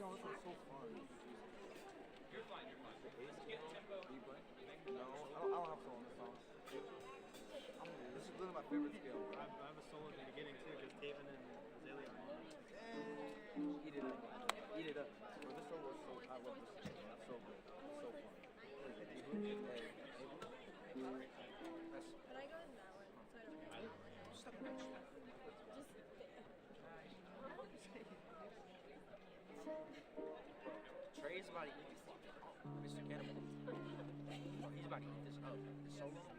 No, I don't have solo on this song. This is literally my favorite scale. I have a solo in the beginning too, just Taven and Azalea. Eat it up. Eat it up. Bro, this solo is so, I love this song. It's so good. It's so fun. Can I go in that one? So I don't Trey's about to eat this up. Mr. Cannibal. He's about to eat this up. It's so long.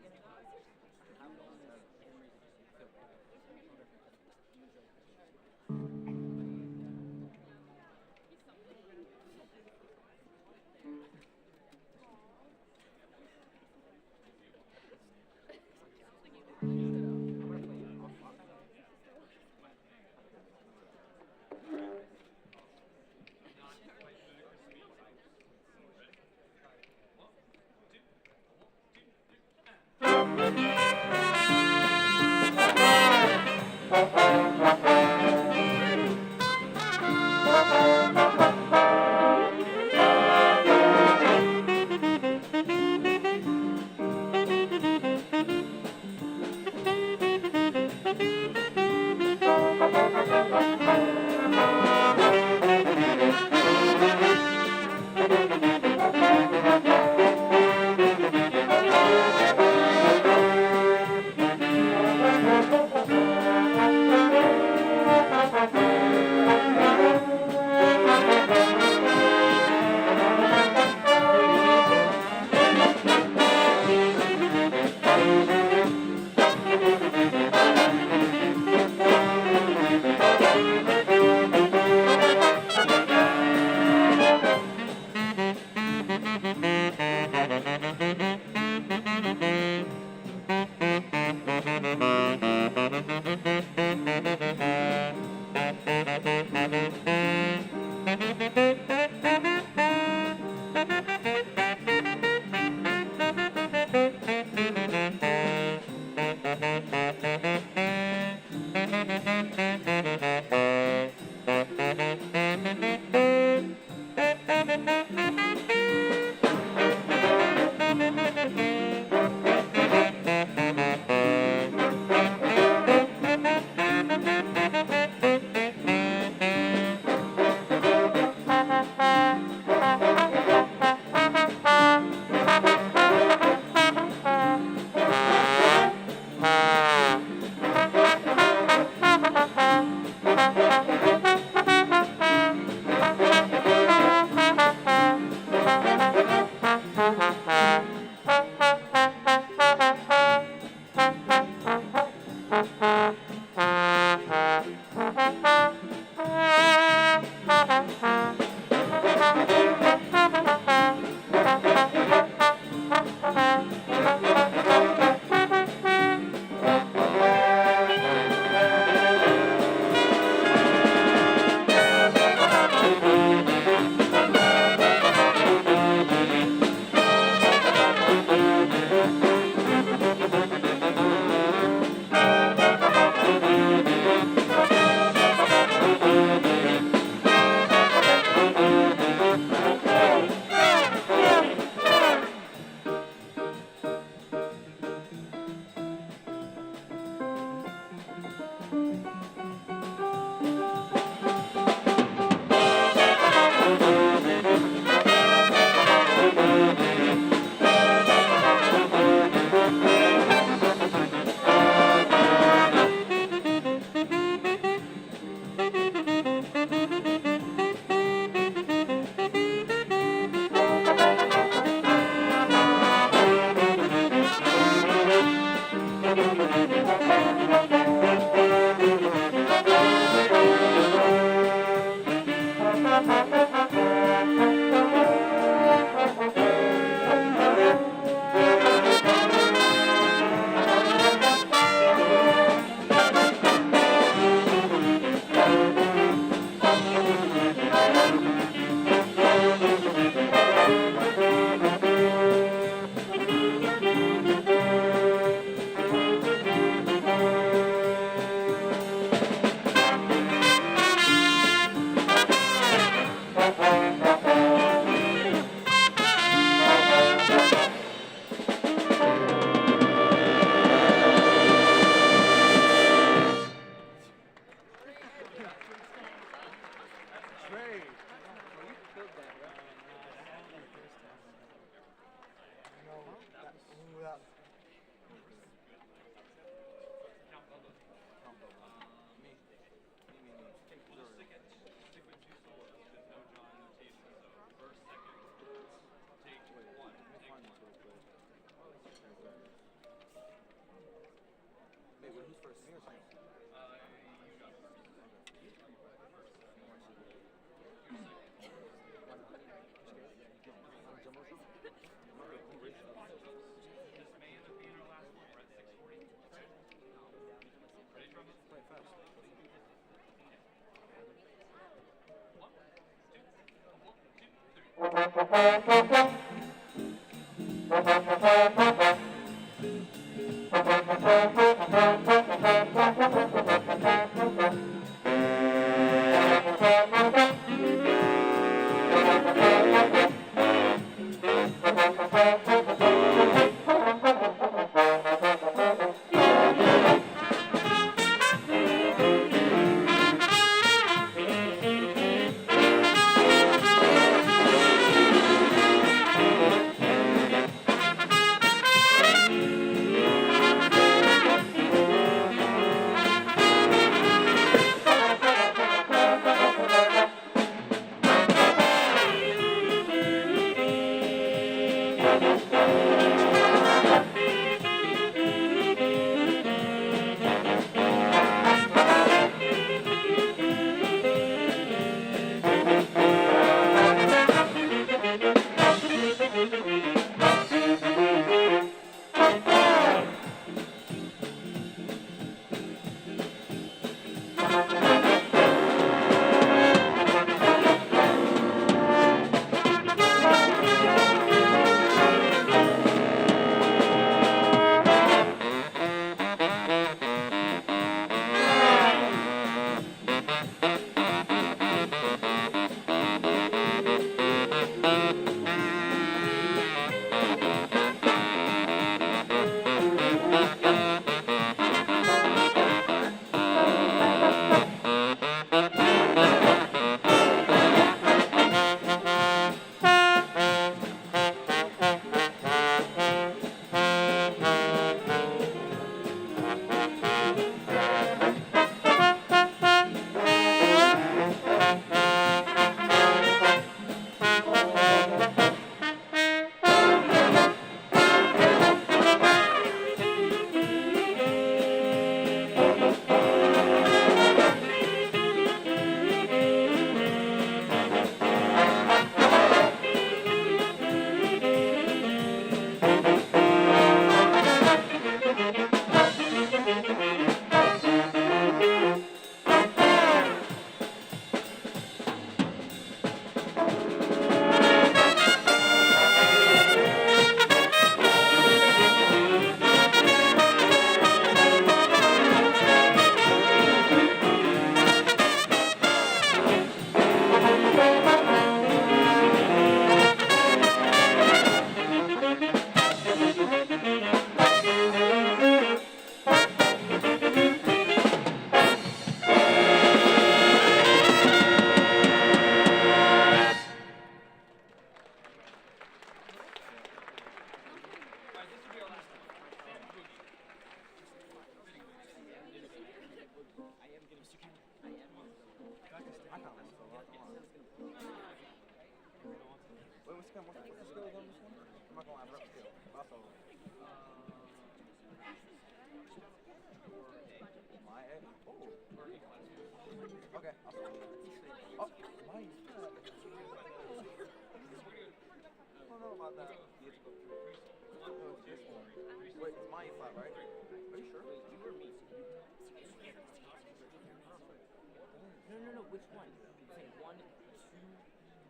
Which one? Say 1, 2, or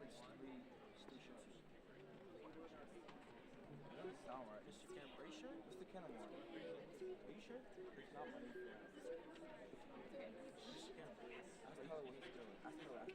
3 stations. That doesn't sound right. Mr. Cam, are you sure? Mr. Kennemore. Are you sure? It's not my Mr. Cam. Ask Tyler what he's doing. Ask Tyler.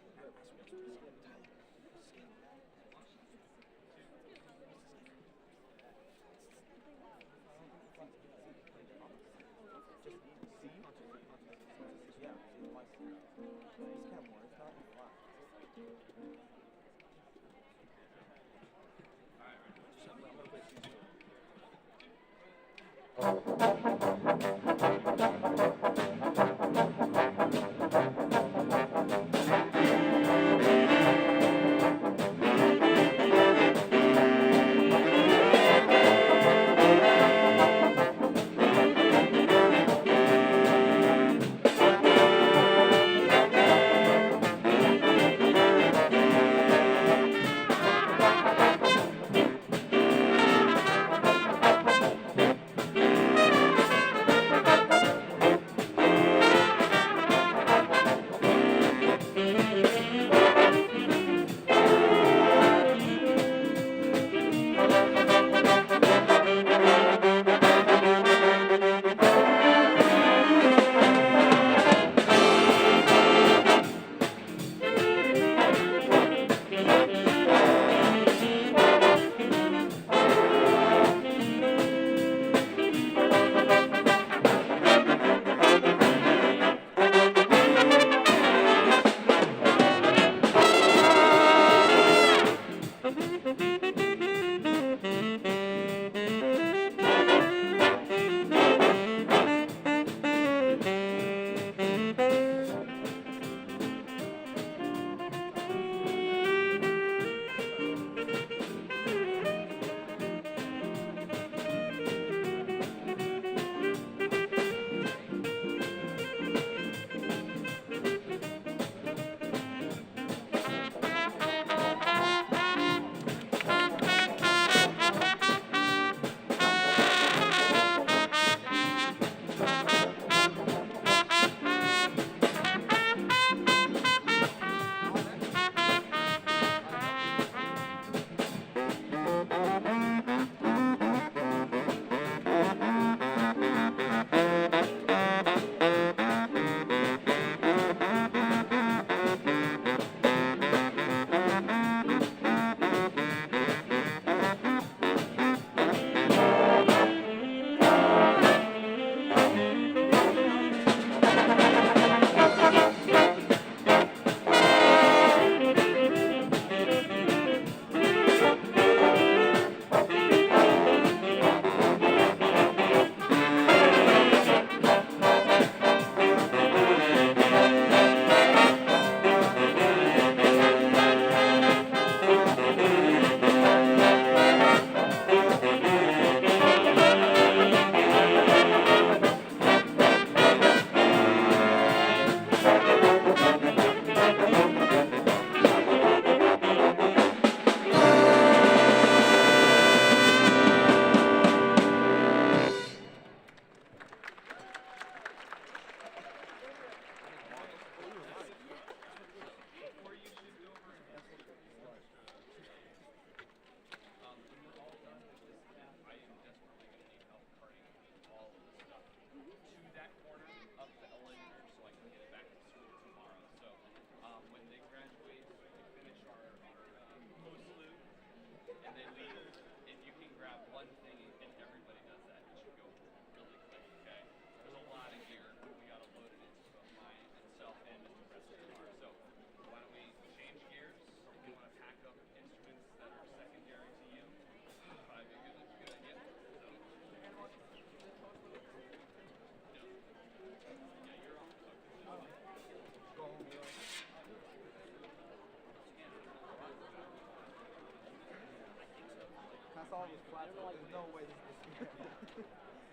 saw it was flat. There's no way this is the same.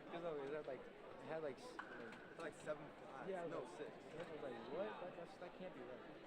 Because is that like it had like Like 7 flats. yeah, No, like, 6. I was like, what? That can't be right.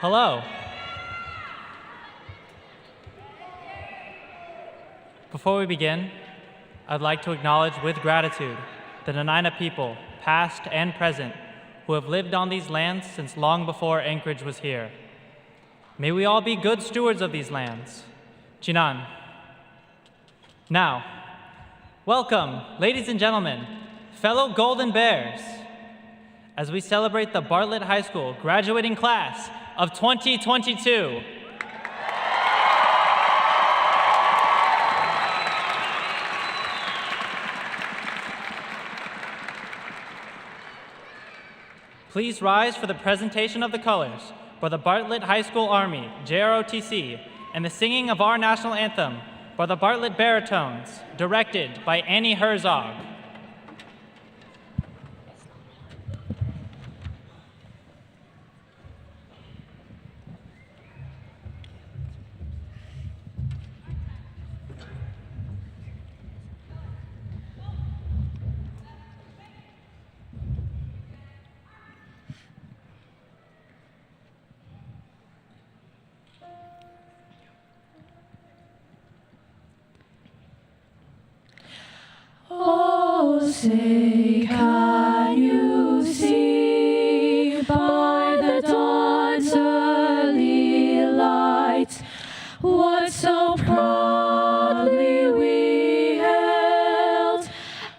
Hello. Before we begin, I'd like to acknowledge with gratitude the Dena'ina people, past and present, who have lived on these lands since long before Anchorage was here. May we all be good stewards of these lands. Chinan. Now, welcome, ladies and gentlemen, fellow Golden Bears, as we celebrate the Bartlett High School graduating class of 2022. Please rise for the presentation of the colors for the Bartlett High School Army, JROTC, and the singing of our national anthem by the Bartlett Baritones, directed by Annie Herzog. Oh, say, can you see by the dawn's early light what so proudly we hailed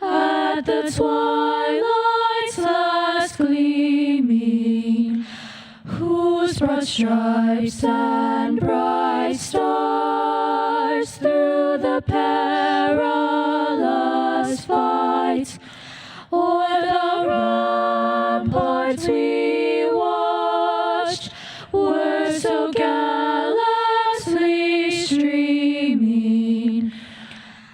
at the twilight's last gleaming, whose broad stripes and bright stars through the perilous fight o'er the ramparts we watched were so gallantly streaming,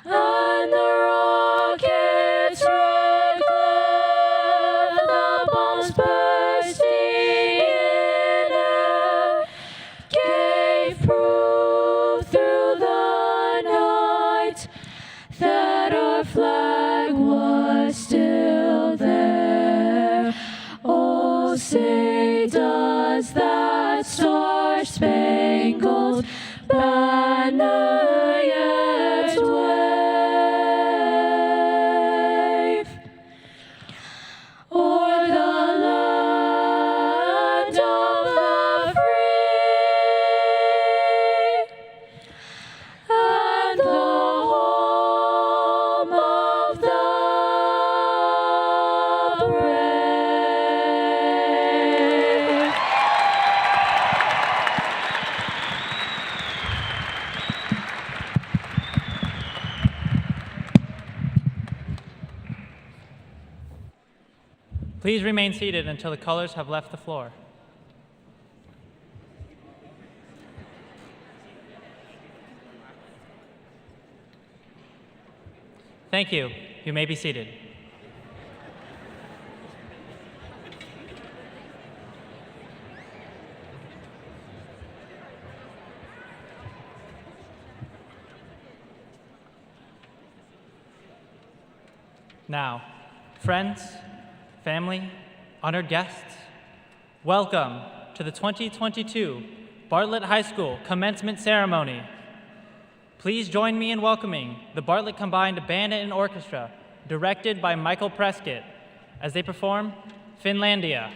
and the rockets' red glare, the bombs bursting in air, gave proof through the night that our flag was still there. Oh, say, does that star-spangled banner yet wave o'er the land of the free and the home of the brave? Please remain seated until the colors have left the floor. Thank you. You may be seated. Now, friends, family, honored guests, welcome to the 2022 Bartlett High School Commencement Ceremony. Please join me in welcoming the Bartlett Combined Band and Orchestra, directed by Michael Prescott, as they perform Finlandia.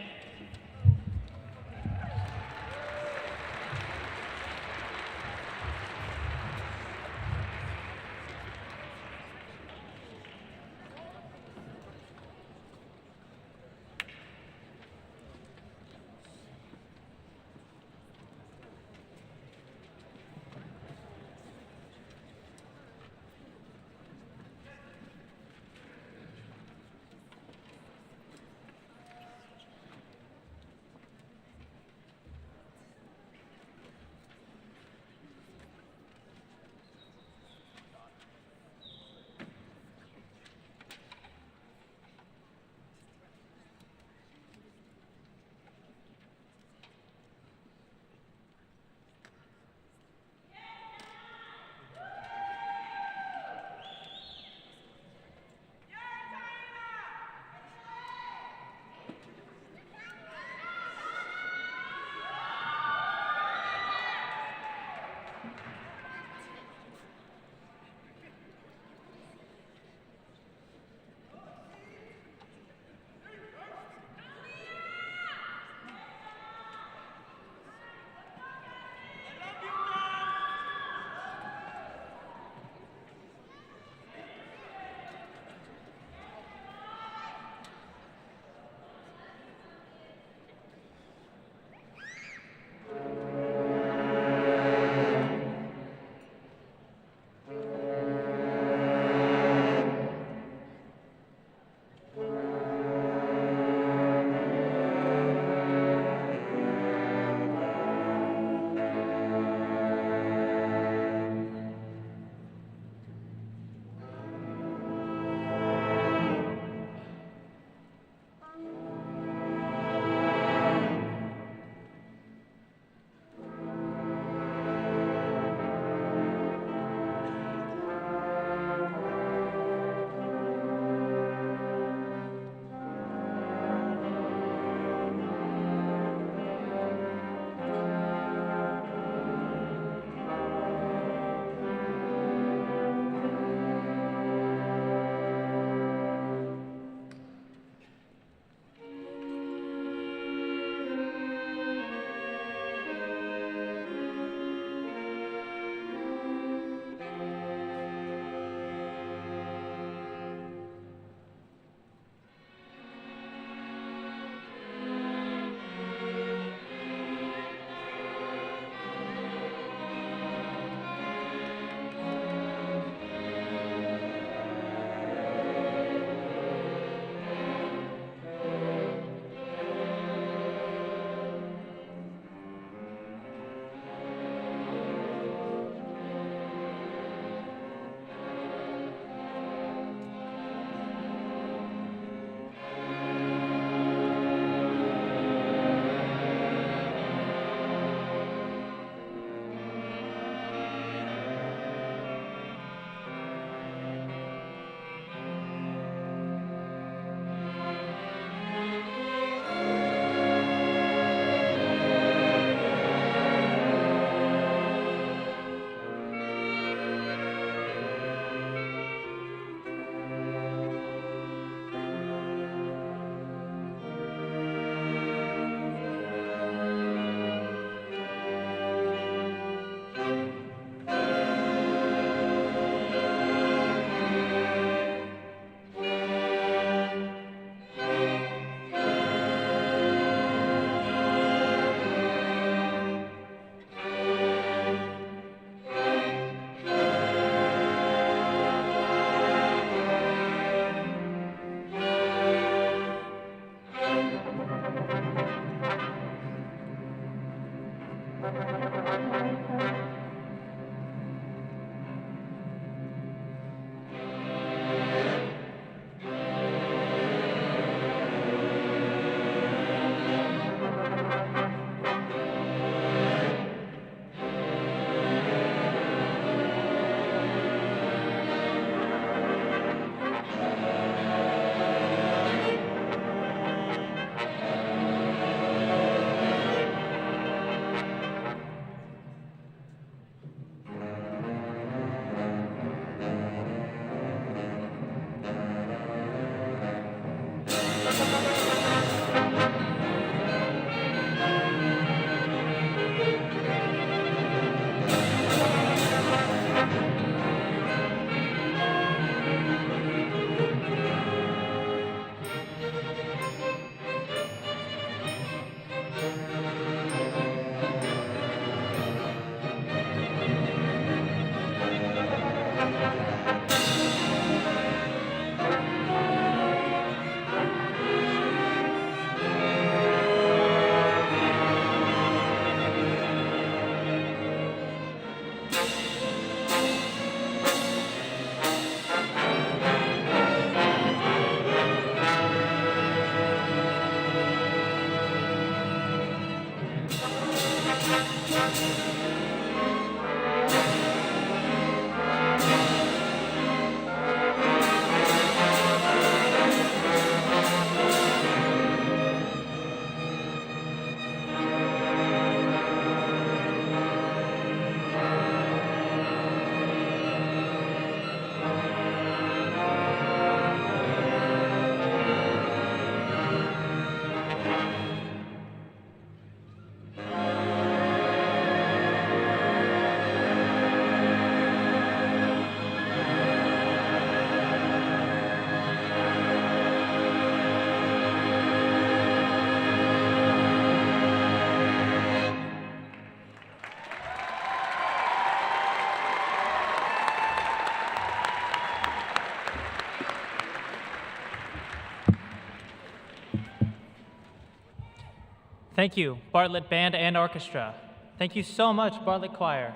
Thank you, Bartlett Band and Orchestra. Thank you so much, Bartlett Choir.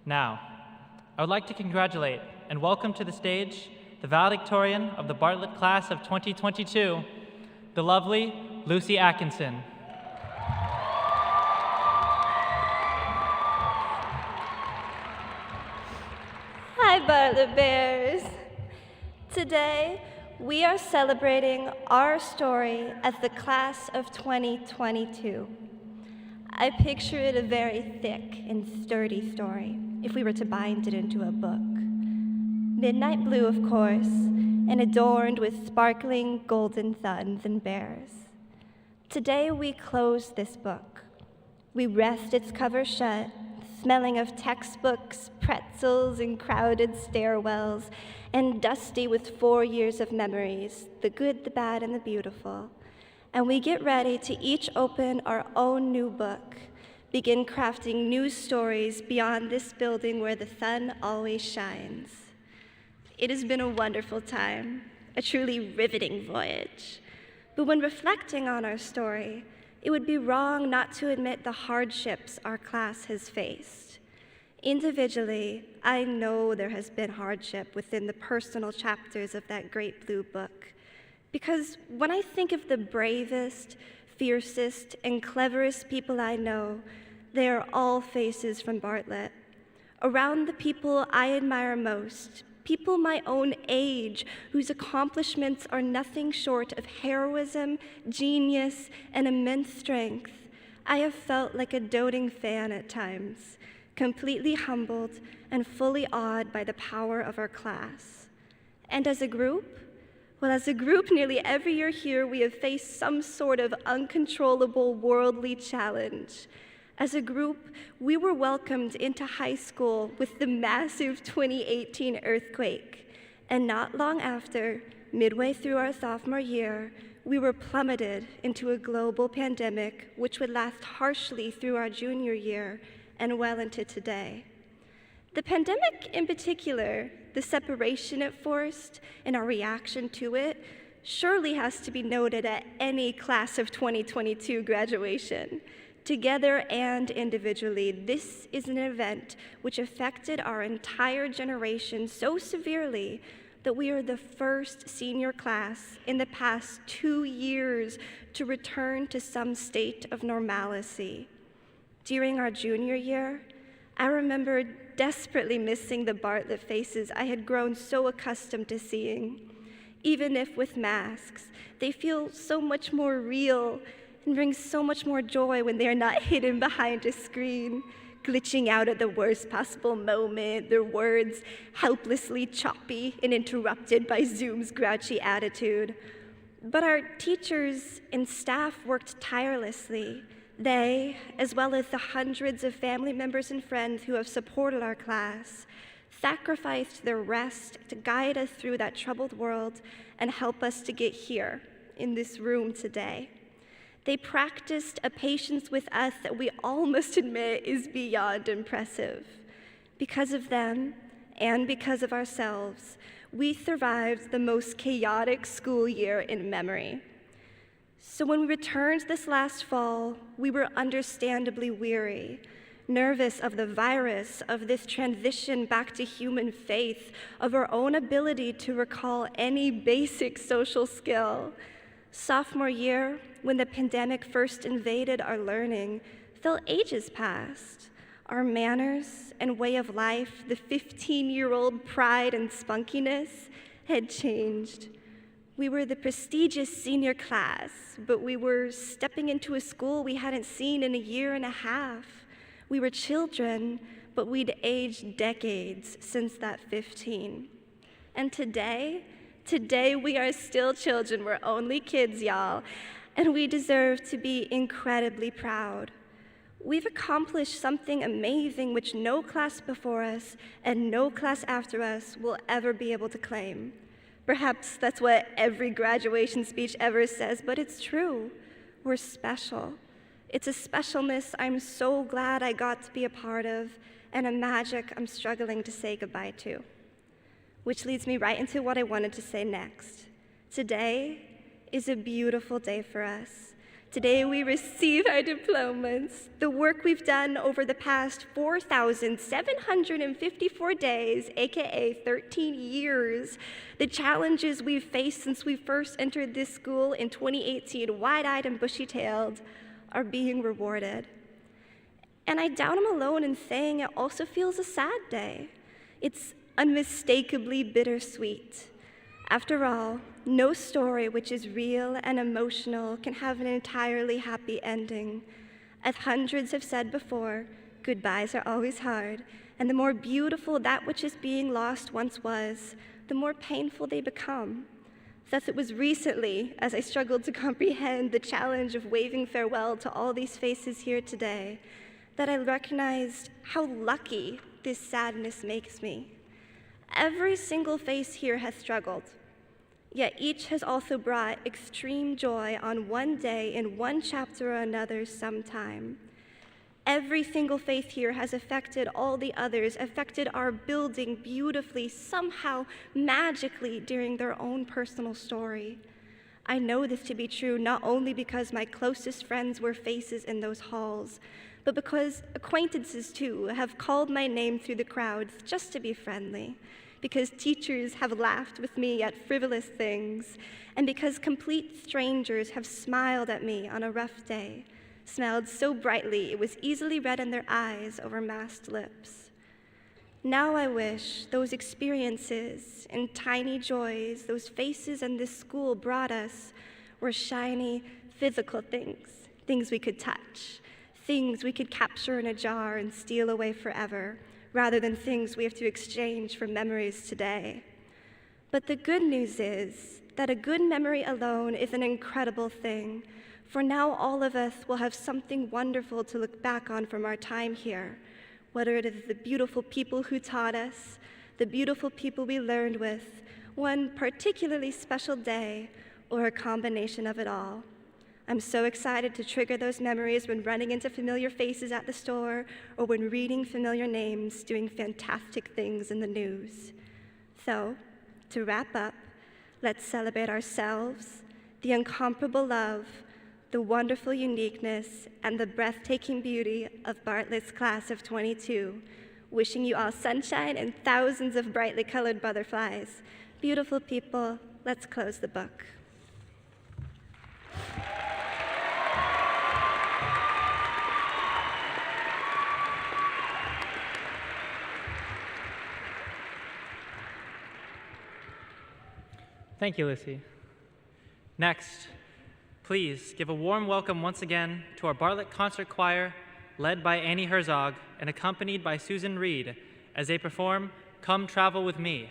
Now, I would like to congratulate and welcome to the stage the valedictorian of the Bartlett class of 2022, the lovely Lucy Atkinson. Hi, Bartlett Bears. Today, we are celebrating our story as the class of 2022. I picture it a very thick and sturdy story, if we were to bind it into a book. Midnight blue, of course, and adorned with sparkling golden suns and bears. Today, we close this book. We rest its cover shut, smelling of textbooks, pretzels, and crowded stairwells, and dusty with 4 years of memories, the good, the bad, and the beautiful. And we get ready to each open our own new book, begin crafting new stories beyond this building where the sun always shines. It has been a wonderful time, a truly riveting voyage. But when reflecting on our story, it would be wrong not to admit the hardships our class has faced. Individually, I know there has been hardship within the personal chapters of that great blue book, because when I think of the bravest, fiercest, and cleverest people I know, they are all faces from Bartlett. Around the people I admire most, people my own age, whose accomplishments are nothing short of heroism, genius, and immense strength, I have felt like a doting fan at times, completely humbled and fully awed by the power of our class. And as a group, nearly every year here we have faced some sort of uncontrollable worldly challenge. As a group, we were welcomed into high school with the massive 2018 earthquake, and not long after, midway through our sophomore year, we were plummeted into a global pandemic which would last harshly through our junior year and well into today. The pandemic in particular, the separation it forced, and our reaction to it, surely has to be noted at any class of 2022 graduation. Together and individually, this is an event which affected our entire generation so severely that we are the first senior class in the past 2 years to return to some state of normalcy. During our junior year, I remember desperately missing the Bartlett faces I had grown so accustomed to seeing. Even if with masks, they feel so much more real and bring so much more joy when they are not hidden behind a screen, glitching out at the worst possible moment, their words helplessly choppy and interrupted by Zoom's grouchy attitude. But our teachers and staff worked tirelessly. They, as well as the hundreds of family members and friends who have supported our class, sacrificed their rest to guide us through that troubled world and help us to get here in this room today. They practiced a patience with us that we all must admit is beyond impressive. Because of them, and because of ourselves, we survived the most chaotic school year in memory. So when we returned this last fall, we were understandably weary, nervous of the virus, of this transition back to human faith, of our own ability to recall any basic social skill. Sophomore year, when the pandemic first invaded our learning, felt ages past. Our manners and way of life, the 15-year-old pride and spunkiness, had changed. We were the prestigious senior class, but we were stepping into a school we hadn't seen in a year and a half. We were children, but we'd aged decades since that 15. And today we are still children. We're only kids, y'all, and we deserve to be incredibly proud. We've accomplished something amazing which no class before us and no class after us will ever be able to claim. Perhaps that's what every graduation speech ever says, but it's true. We're special. It's a specialness I'm so glad I got to be a part of, and a magic I'm struggling to say goodbye to. Which leads me right into what I wanted to say next. Today is a beautiful day for us. Today we receive our diplomas. The work we've done over the past 4,754 days, aka 13 years, the challenges we've faced since we first entered this school in 2018, wide-eyed and bushy-tailed, are being rewarded. And I doubt I'm alone in saying it also feels a sad day. It's unmistakably bittersweet. After all, no story which is real and emotional can have an entirely happy ending. As hundreds have said before, goodbyes are always hard, and the more beautiful that which is being lost once was, the more painful they become. Thus it was recently, as I struggled to comprehend the challenge of waving farewell to all these faces here today, that I recognized how lucky this sadness makes me. Every single face here has struggled, yet each has also brought extreme joy on one day in one chapter or another sometime. Every single face here has affected all the others, affected our building beautifully, somehow magically during their own personal story. I know this to be true not only because my closest friends were faces in those halls, but because acquaintances too have called my name through the crowds just to be friendly, because teachers have laughed with me at frivolous things, and because complete strangers have smiled at me on a rough day, smiled so brightly it was easily read in their eyes over masked lips. Now I wish those experiences and tiny joys those faces and this school brought us were shiny, physical things, things we could touch, things we could capture in a jar and steal away forever, rather than things we have to exchange for memories today. But the good news is that a good memory alone is an incredible thing, for now all of us will have something wonderful to look back on from our time here, whether it is the beautiful people who taught us, the beautiful people we learned with, one particularly special day, or a combination of it all. I'm so excited to trigger those memories when running into familiar faces at the store or when reading familiar names doing fantastic things in the news. So, to wrap up, let's celebrate ourselves, the incomparable love, the wonderful uniqueness, and the breathtaking beauty of Bartlett's class of 22, wishing you all sunshine and thousands of brightly colored butterflies. Beautiful people, let's close the book. Thank you, Lissy. Next, please give a warm welcome once again to our Bartlett Concert Choir, led by Annie Herzog and accompanied by Susan Reed, as they perform Come Travel With Me.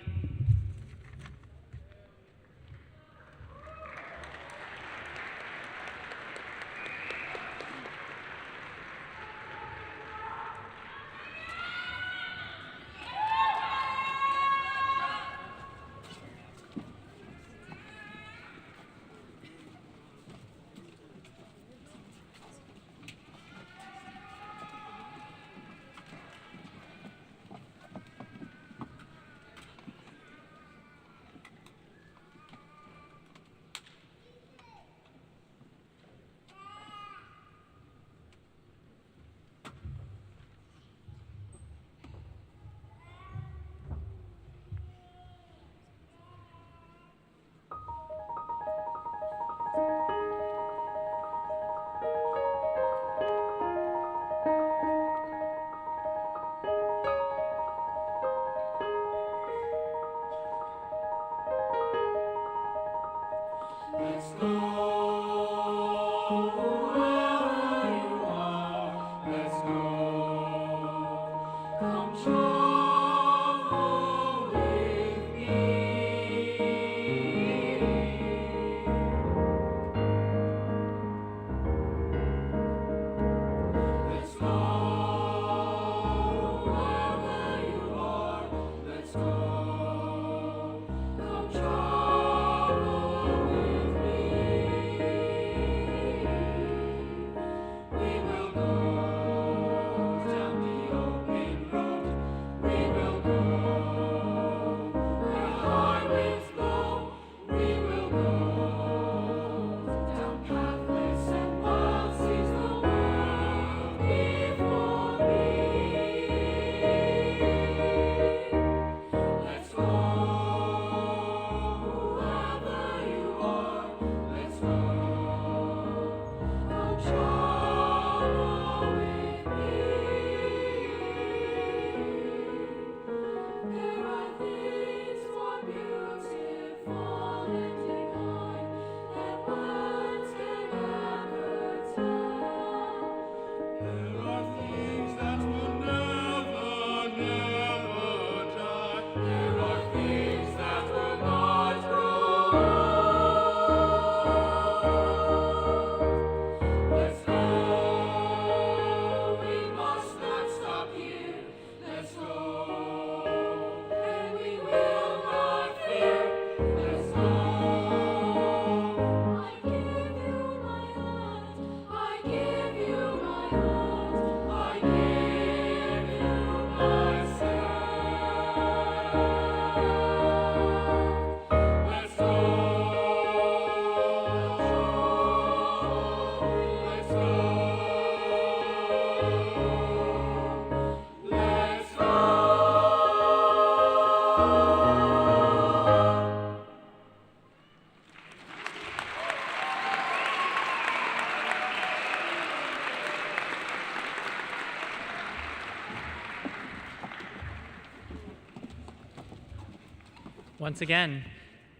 Once again,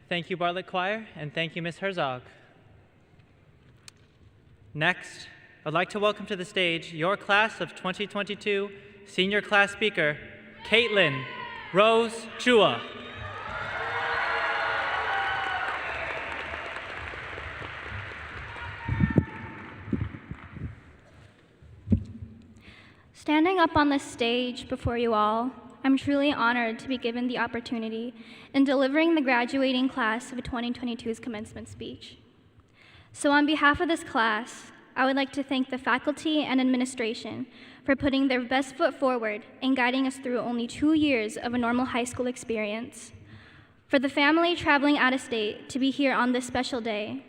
thank you, Bartlett Choir, and thank you, Ms. Herzog. Next, I'd like to welcome to the stage your class of 2022 senior class speaker, Caitlin Rose Chua. Standing up on this stage before you all, I'm truly honored to be given the opportunity in delivering the graduating class of 2022's commencement speech. So on behalf of this class, I would like to thank the faculty and administration for putting their best foot forward and guiding us through only 2 years of a normal high school experience. For the family traveling out of state to be here on this special day.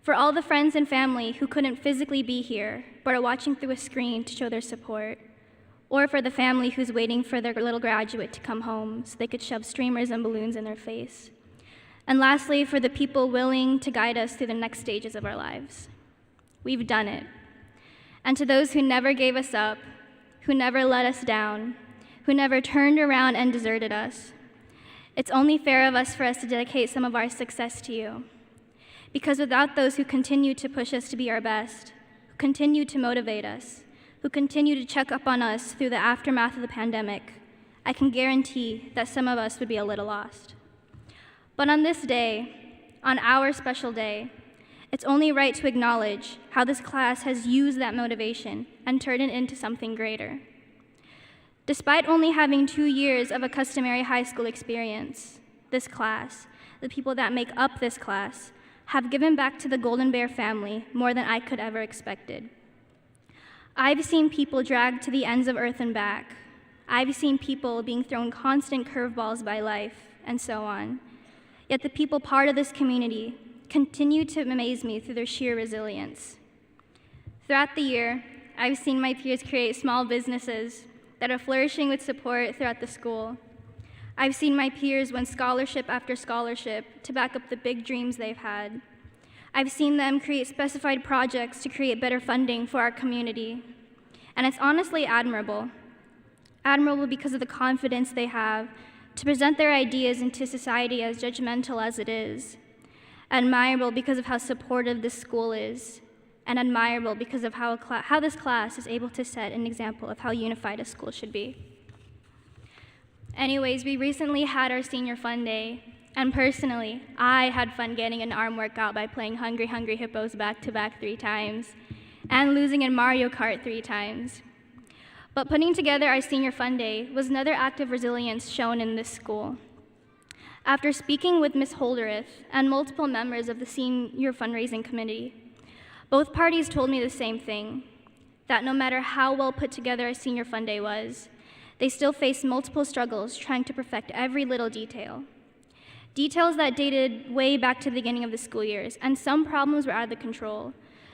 For all the friends and family who couldn't physically be here, but are watching through a screen to show their support. Or for the family who's waiting for their little graduate to come home so they could shove streamers and balloons in their face. And lastly, for the people willing to guide us through the next stages of our lives. We've done it. And to those who never gave us up, who never let us down, who never turned around and deserted us, it's only fair of us for us to dedicate some of our success to you. Because without those who continue to push us to be our best, who continue to motivate us, who continue to check up on us through the aftermath of the pandemic, I can guarantee that some of us would be a little lost. But on this day, on our special day, it's only right to acknowledge how this class has used that motivation and turned it into something greater. Despite only having 2 years of a customary high school experience, this class, the people that make up this class, have given back to the Golden Bear family more than I could ever expected. I've seen people dragged to the ends of earth and back. I've seen people being thrown constant curveballs by life, and so on. Yet the people part of this community continue to amaze me through their sheer resilience. Throughout the year, I've seen my peers create small businesses that are flourishing with support throughout the school. I've seen my peers win scholarship after scholarship to back up the big dreams they've had. I've seen them create specified projects to create better funding for our community. And it's honestly admirable. Admirable because of the confidence they have to present their ideas into society as judgmental as it is. Admirable because of how supportive this school is. And admirable because of how this class is able to set an example of how unified a school should be. Anyways, we recently had our senior fun day, and personally, I had fun getting an arm workout by playing Hungry Hungry Hippos back-to-back 3 times, and losing in Mario Kart 3 times. But putting together our senior fun day was another act of resilience shown in this school. After speaking with Ms. Holderith and multiple members of the senior fundraising committee, both parties told me the same thing, that no matter how well put together our senior fun day was, they still faced multiple struggles trying to perfect every little detail. Details that dated way back to the beginning of the school years, and some problems were out of the control,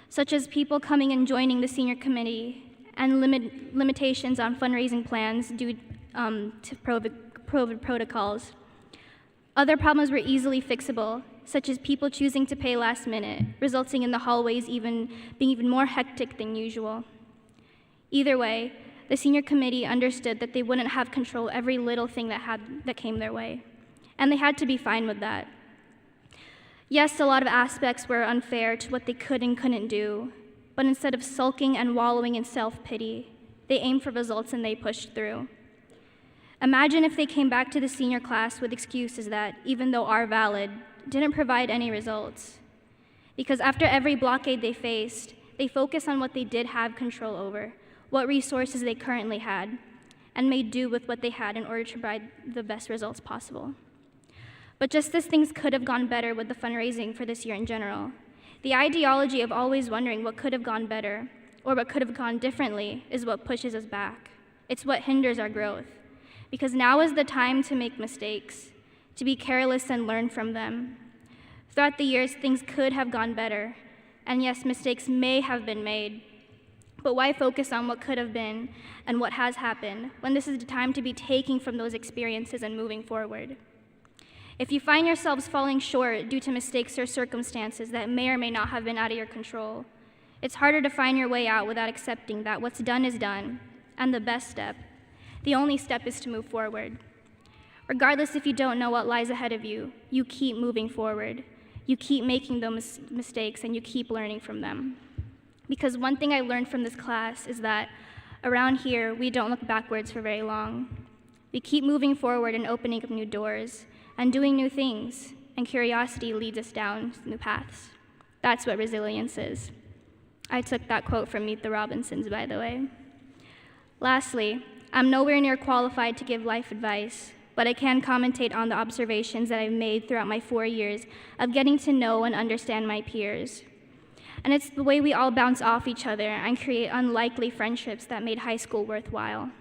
such as people coming and joining the senior committee and limitations on fundraising plans due to COVID protocols. Other problems were easily fixable, such as people choosing to pay last minute, resulting in the hallways being even more hectic than usual. Either way, the senior committee understood that they wouldn't have control every little thing that came their way, and they had to be fine with that. Yes, a lot of aspects were unfair to what they could and couldn't do, but instead of sulking and wallowing in self-pity, they aimed for results and they pushed through. Imagine if they came back to the senior class with excuses that, even though are valid, didn't provide any results. Because after every blockade they faced, they focused on what they did have control over, what resources they currently had, and made do with what they had in order to provide the best results possible. But just as things could have gone better with the fundraising for this year in general, the ideology of always wondering what could have gone better or what could have gone differently is what pushes us back. It's what hinders our growth. Because now is the time to make mistakes, to be careless and learn from them. Throughout the years, things could have gone better, and yes, mistakes may have been made, but why focus on what could have been and what has happened when this is the time to be taking from those experiences and moving forward? If you find yourselves falling short due to mistakes or circumstances that may or may not have been out of your control, it's harder to find your way out without accepting that what's done is done, and the best step, the only step, is to move forward. Regardless if you don't know what lies ahead of you, you keep moving forward. You keep making those mistakes and you keep learning from them. Because one thing I learned from this class is that around here, we don't look backwards for very long. We keep moving forward and opening up new doors and doing new things, and curiosity leads us down new paths. That's what resilience is. I took that quote from Meet the Robinsons, by the way. Lastly, I'm nowhere near qualified to give life advice, but I can commentate on the observations that I've made throughout my 4 years of getting to know and understand my peers. And it's the way we all bounce off each other and create unlikely friendships that made high school worthwhile.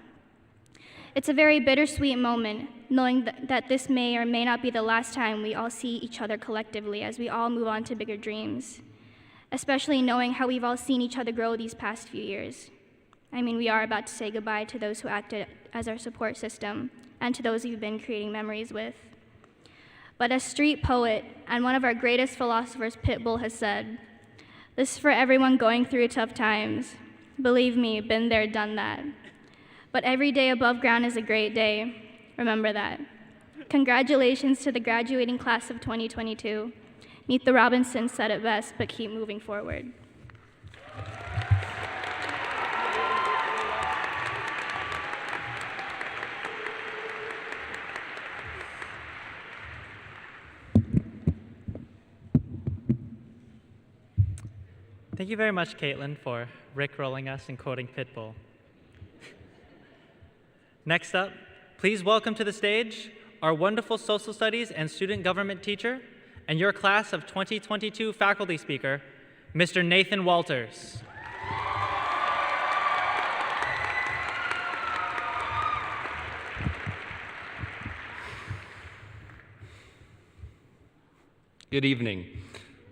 It's a very bittersweet moment, knowing that this may or may not be the last time we all see each other collectively as we all move on to bigger dreams. especially knowing how we've all seen each other grow these past few years. I mean, we are about to say goodbye to those who acted as our support system and to those we've been creating memories with. But as street poet and one of our greatest philosophers, Pitbull, has said, "This is for everyone going through tough times. Believe me, been there, done that. But every day above ground is a great day. Remember that." Congratulations to the graduating class of 2022. Meet the Robinsons said it best, but keep moving forward. Thank you very much, Caitlin, for rickrolling us and quoting Pitbull. Next up, please welcome to the stage our wonderful social studies and student government teacher and your class of 2022 faculty speaker, Mr. Nathan Walters. Good evening.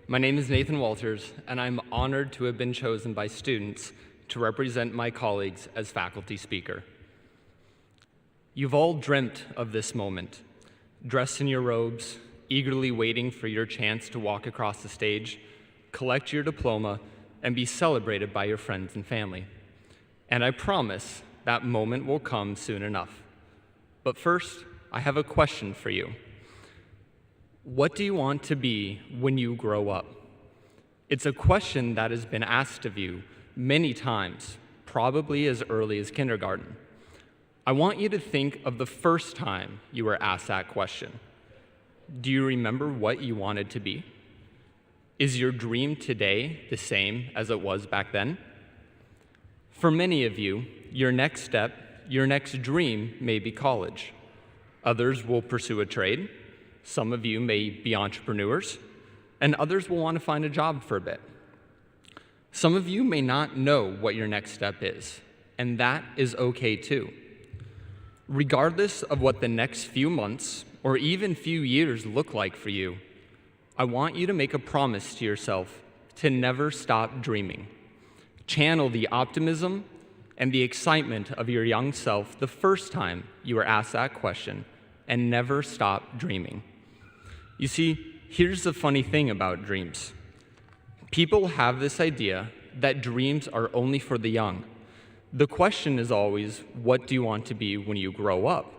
My name is Nathan Walters, and I'm honored to have been chosen by students to represent my colleagues as faculty speaker. You've all dreamt of this moment, dressed in your robes, eagerly waiting for your chance to walk across the stage, collect your diploma, and be celebrated by your friends and family. And I promise that moment will come soon enough. But first, I have a question for you. What do you want to be when you grow up? It's a question that has been asked of you many times, probably as early as kindergarten. I want you to think of the first time you were asked that question. Do you remember what you wanted to be? Is your dream today the same as it was back then? For many of you, your next step, your next dream may be college. Others will pursue a trade. Some of you may be entrepreneurs, and others will want to find a job for a bit. Some of you may not know what your next step is, and that is okay too. Regardless of what the next few months or even few years look like for you, I want you to make a promise to yourself to never stop dreaming. Channel the optimism and the excitement of your young self the first time you were asked that question, and never stop dreaming. You see, here's the funny thing about dreams. People have this idea that dreams are only for the young. The question is always, what do you want to be when you grow up?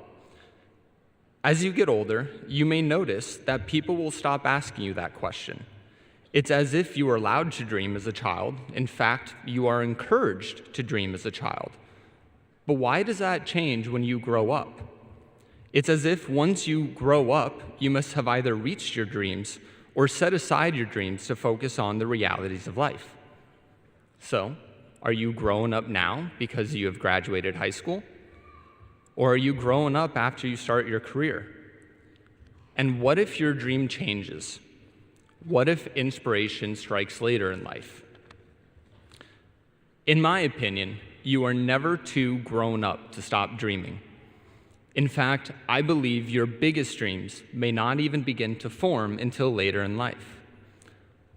As you get older, you may notice that people will stop asking you that question. It's as if you were allowed to dream as a child. In fact, you are encouraged to dream as a child. But why does that change when you grow up? It's as if once you grow up, you must have either reached your dreams or set aside your dreams to focus on the realities of life. So, are you growing up now because you have graduated high school? Or are you growing up after you start your career? And what if your dream changes? What if inspiration strikes later in life? In my opinion, you are never too grown up to stop dreaming. In fact, I believe your biggest dreams may not even begin to form until later in life.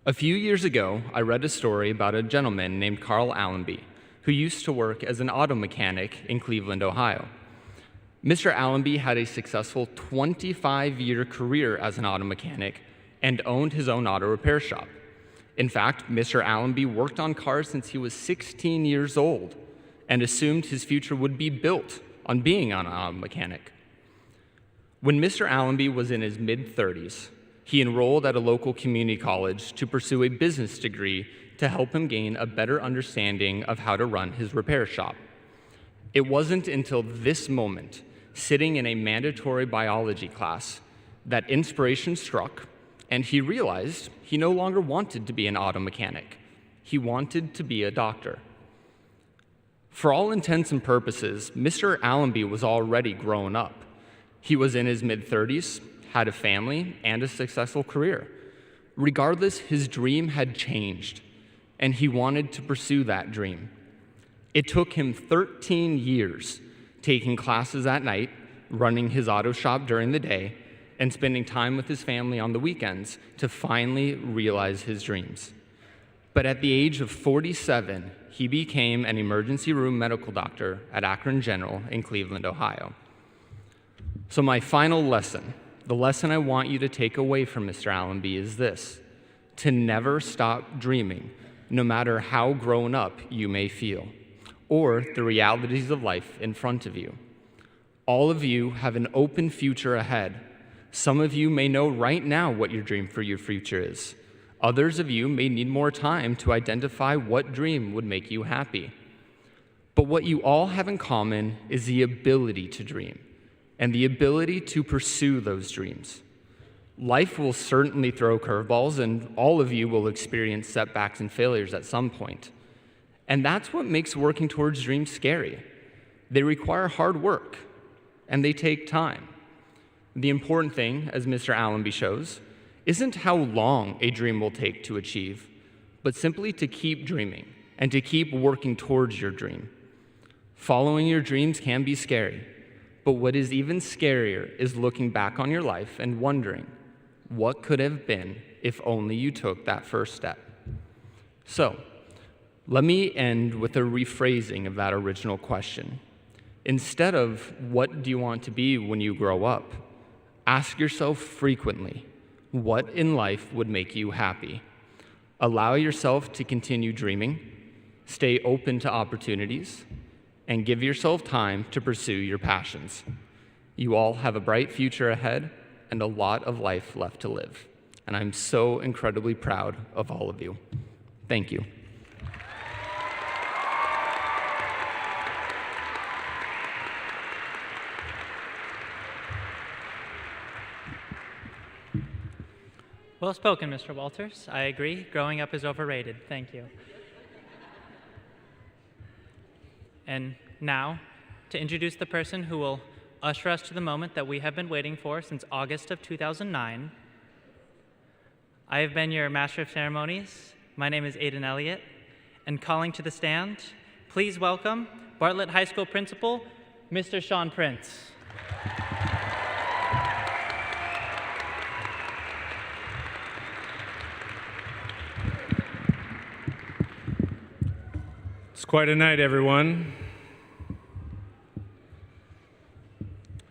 A few years ago, I read a story about a gentleman named Carl Allenby, who used to work as an auto mechanic in Cleveland, Ohio. Mr. Allenby had a successful 25-year career as an auto mechanic and owned his own auto repair shop. In fact, Mr. Allenby worked on cars since he was 16 years old and assumed his future would be built on being an auto mechanic. When Mr. Allenby was in his mid-30s, he enrolled at a local community college to pursue a business degree to help him gain a better understanding of how to run his repair shop. It wasn't until this moment, sitting in a mandatory biology class, that inspiration struck, and he realized he no longer wanted to be an auto mechanic. He wanted to be a doctor. For all intents and purposes, Mr. Allenby was already grown up. He was in his mid-30s, had a family, and a successful career. Regardless, his dream had changed, and he wanted to pursue that dream. It took him 13 years, taking classes at night, running his auto shop during the day, and spending time with his family on the weekends to finally realize his dreams. But at the age of 47, he became an emergency room medical doctor at Akron General in Cleveland, Ohio. So my final lesson, the lesson I want you to take away from Mr. Allenby is this: to never stop dreaming, no matter how grown up you may feel, or the realities of life in front of you. All of you have an open future ahead. Some of you may know right now what your dream for your future is. Others of you may need more time to identify what dream would make you happy. But what you all have in common is the ability to dream and the ability to pursue those dreams. Life will certainly throw curveballs, and all of you will experience setbacks and failures at some point. And that's what makes working towards dreams scary. They require hard work, and they take time. The important thing, as Mr. Allenby shows, isn't how long a dream will take to achieve, but simply to keep dreaming and to keep working towards your dream. Following your dreams can be scary, but what is even scarier is looking back on your life and wondering, what could have been if only you took that first step? So, let me end with a rephrasing of that original question. Instead of, what do you want to be when you grow up? Ask yourself frequently, what in life would make you happy? Allow yourself to continue dreaming, stay open to opportunities, and give yourself time to pursue your passions. You all have a bright future ahead and a lot of life left to live. And I'm so incredibly proud of all of you. Thank you. Well spoken, Mr. Walters. I agree. Growing up is overrated. Thank you. And now, to introduce the person who will usher us to the moment that we have been waiting for since August of 2009. I have been your Master of Ceremonies. My name is Aiden Elliott. And calling to the stand, please welcome Bartlett High School Principal, Mr. Sean Prince. It's quite a night, everyone.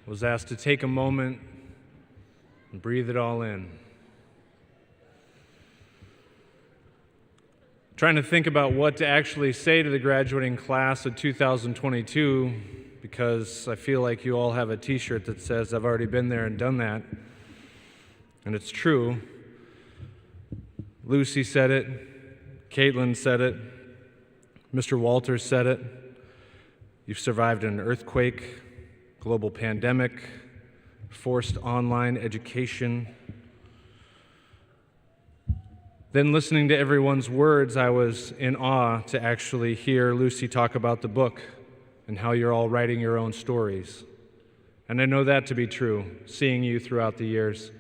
I was asked to take a moment and breathe it all in. Trying to think about what to actually say to the graduating class of 2022, because I feel like you all have a t-shirt that says, I've already been there and done that. And it's true. Lucy said it, Caitlin said it, Mr. Walters said it. You've survived an earthquake, global pandemic, forced online education. Then listening to everyone's words, I was in awe to actually hear Lucy talk about the book and how you're all writing your own stories. And I know that to be true, seeing you throughout the years.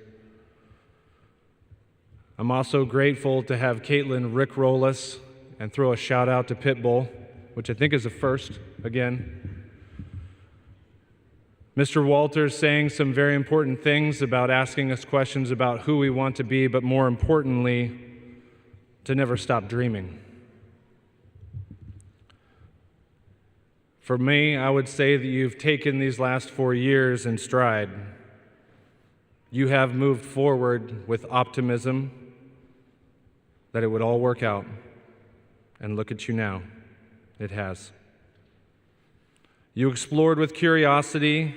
I'm also grateful to have Caitlin rickroll us and throw a shout out to Pitbull, which I think is a first again. Mr. Walters saying some very important things about asking us questions about who we want to be, but more importantly, to never stop dreaming. For me, I would say that you've taken these last 4 years in stride. You have moved forward with optimism that it would all work out. And look at you now. It has. You explored with curiosity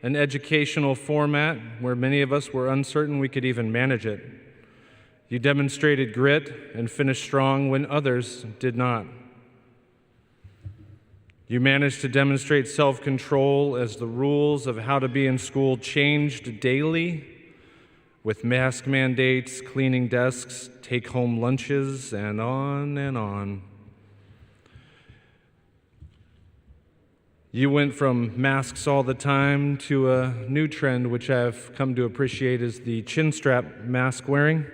an educational format where many of us were uncertain we could even manage it. You demonstrated grit and finished strong when others did not. You managed to demonstrate self-control as the rules of how to be in school changed daily, with mask mandates, cleaning desks, take-home lunches, and on and on. You went from masks all the time to a new trend, which I've come to appreciate, is the chin strap mask wearing.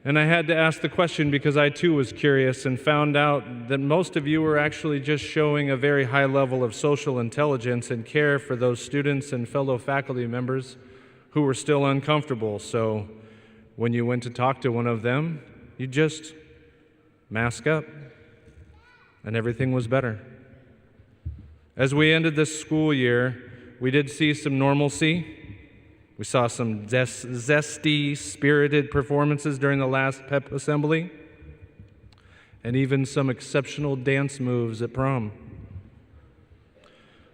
And I had to ask the question because I too was curious and found out that most of you were actually just showing a very high level of social intelligence and care for those students and fellow faculty members who were still uncomfortable. So when you went to talk to one of them, you just mask up, and everything was better. As we ended this school year, we did see some normalcy. We saw some zesty, spirited performances during the last pep assembly, and even some exceptional dance moves at prom.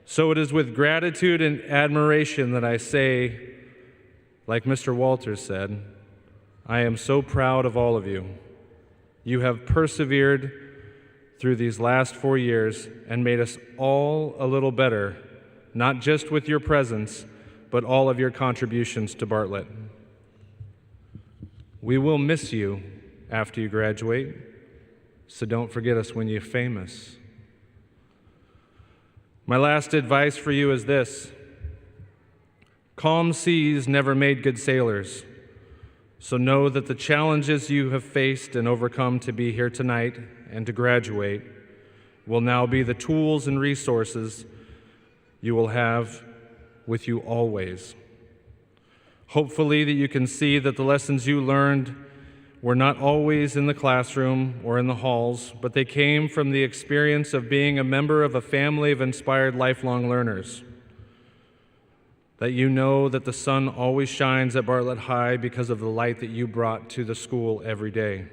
So it is with gratitude and admiration that I say, like Mr. Walters said, I am so proud of all of you. You have persevered through these last 4 years and made us all a little better, not just with your presence, but all of your contributions to Bartlett. We will miss you after you graduate, so don't forget us when you're famous. My last advice for you is this: calm seas never made good sailors, so know that the challenges you have faced and overcome to be here tonight and to graduate will now be the tools and resources you will have with you always. Hopefully that you can see that the lessons you learned were not always in the classroom or in the halls, but they came from the experience of being a member of a family of inspired lifelong learners. That you know that the sun always shines at Bartlett High because of the light that you brought to the school every day,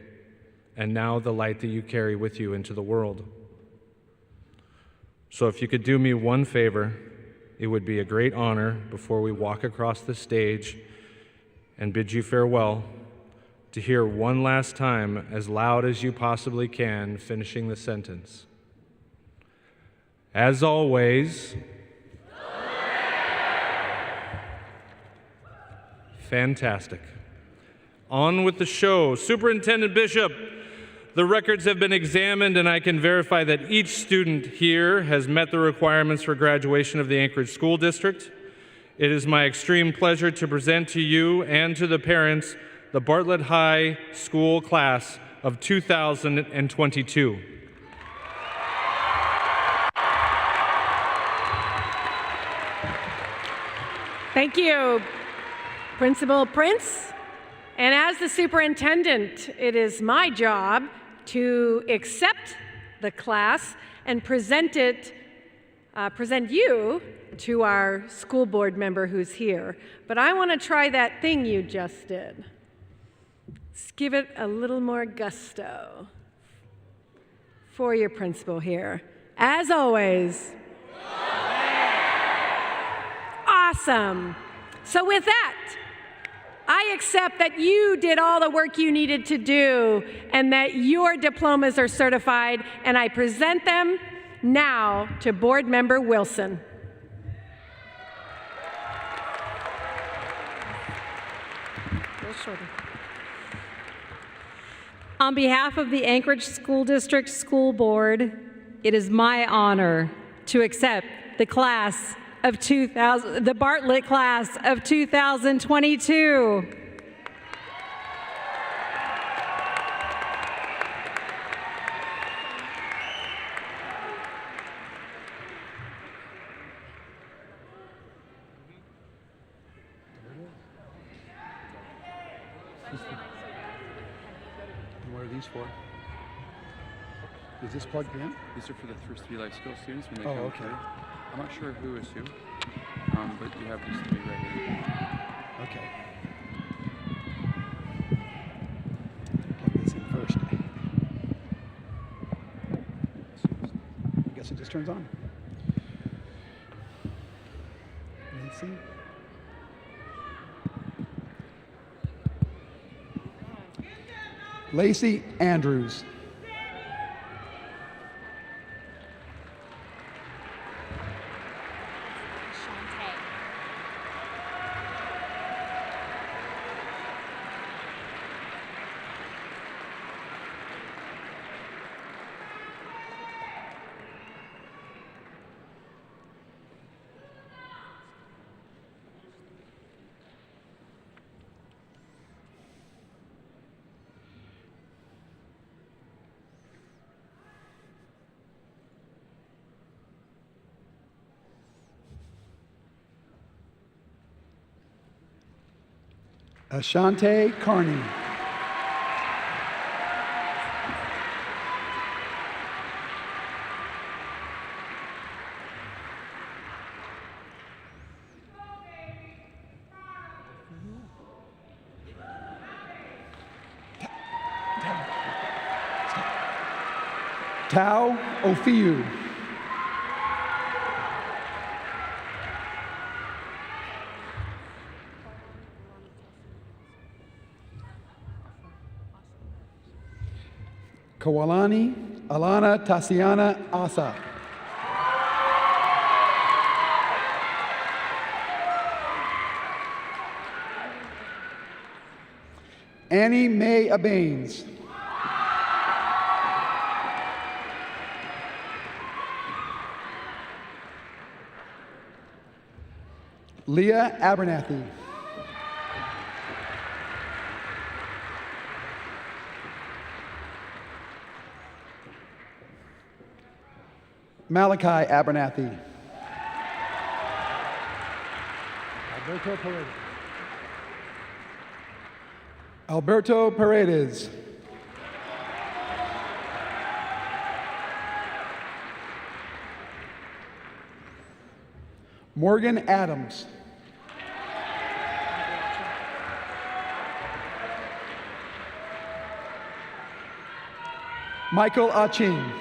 and now the light that you carry with you into the world. So if you could do me one favor, it would be a great honor before we walk across the stage and bid you farewell to hear one last time, as loud as you possibly can, finishing the sentence. As always, fantastic. On with the show. Superintendent Bishop, the records have been examined, and I can verify that each student here has met the requirements for graduation of the Anchorage School District. It is my extreme pleasure to present to you and to the parents the Bartlett High School class of 2022. Thank you, Principal Prince. And as the superintendent, it is my job to accept the class and present you to our school board member who's here. But I want to try that thing you just did. Let's give it a little more gusto for your principal here. As always. Awesome. So with that, I accept that you did all the work you needed to do and that your diplomas are certified, and I present them now to Board Member Wilson. On behalf of the Anchorage School District School Board, it is my honor to accept the Bartlett class of 2022. What are these for? Is this plugged in? These are for the first 3 life skills students when they Oh, come okay. through. I'm not sure who is who, but you have these 3 right here. Okay. Plug this in first. I guess it just turns on. Let's see. Lacey Andrews. Ashante Carney. Tau Ofiu. Kawalani Alana Tasiana Asa. Annie Mae Abanes. Leah Abernathy. Malachi Abernathy. Alberto Paredes. Alberto Paredes. Morgan Adams. Michael Aching.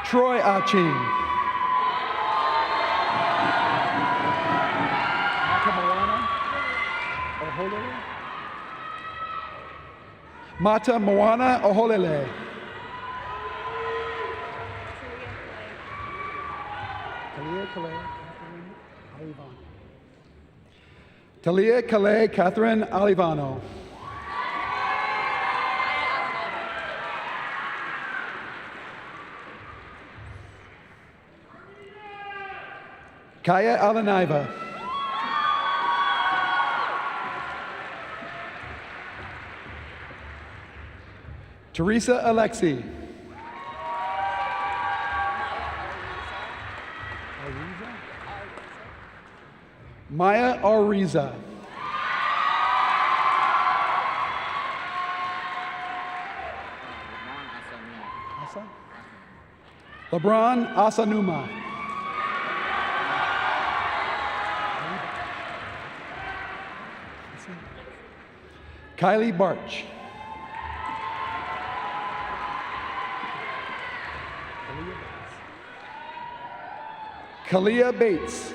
Troy Aching. Mata Moana Oholele. Talia Calais Catherine Alivano. Kaya Alanaiva. Teresa Alexi. Maya Ariza. LeBron Asanuma. Kylie Barch. Kalia Bates.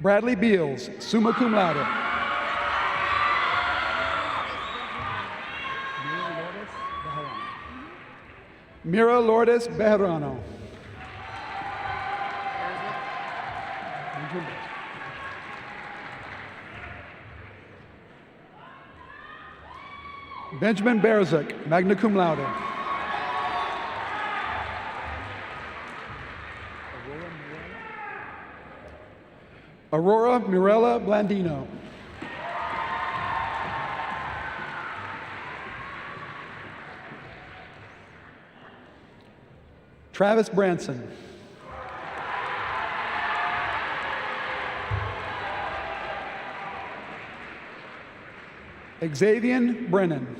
Bradley Beals, summa cum laude. Mira Lourdes Bejarano. Benjamin Berzuk, magna cum laude. Aurora Mirella Blandino. Travis Branson. Xavier Brennan.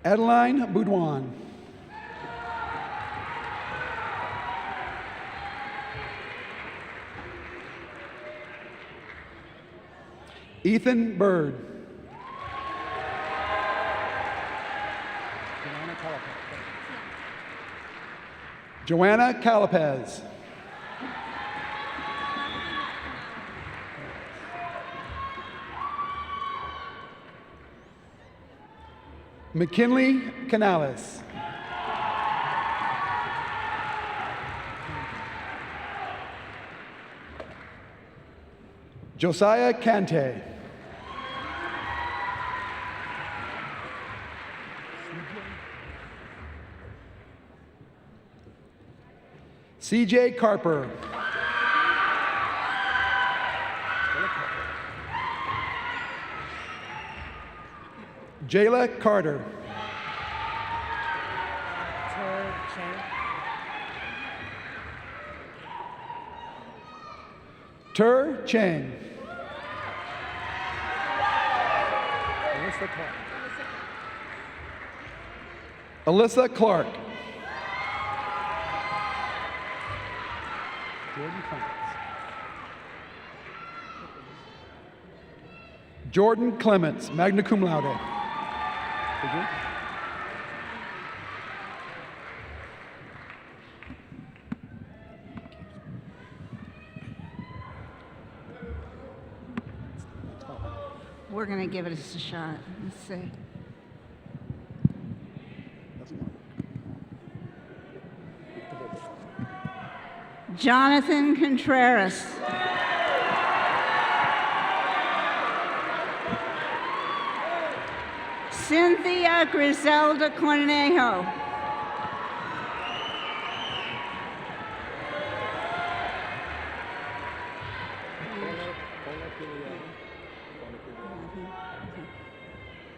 Adeline Boudouin. Ethan Bird. Joanna Calapaz. McKinley Canales. Josiah Kante. CJ Carper. Jayla Carter. Tur Chang. Alyssa Clark. Jordan Clements, magna cum laude. We're going to give it a shot. Let's see. Jonathan Contreras. Cynthia Griselda Cornejo.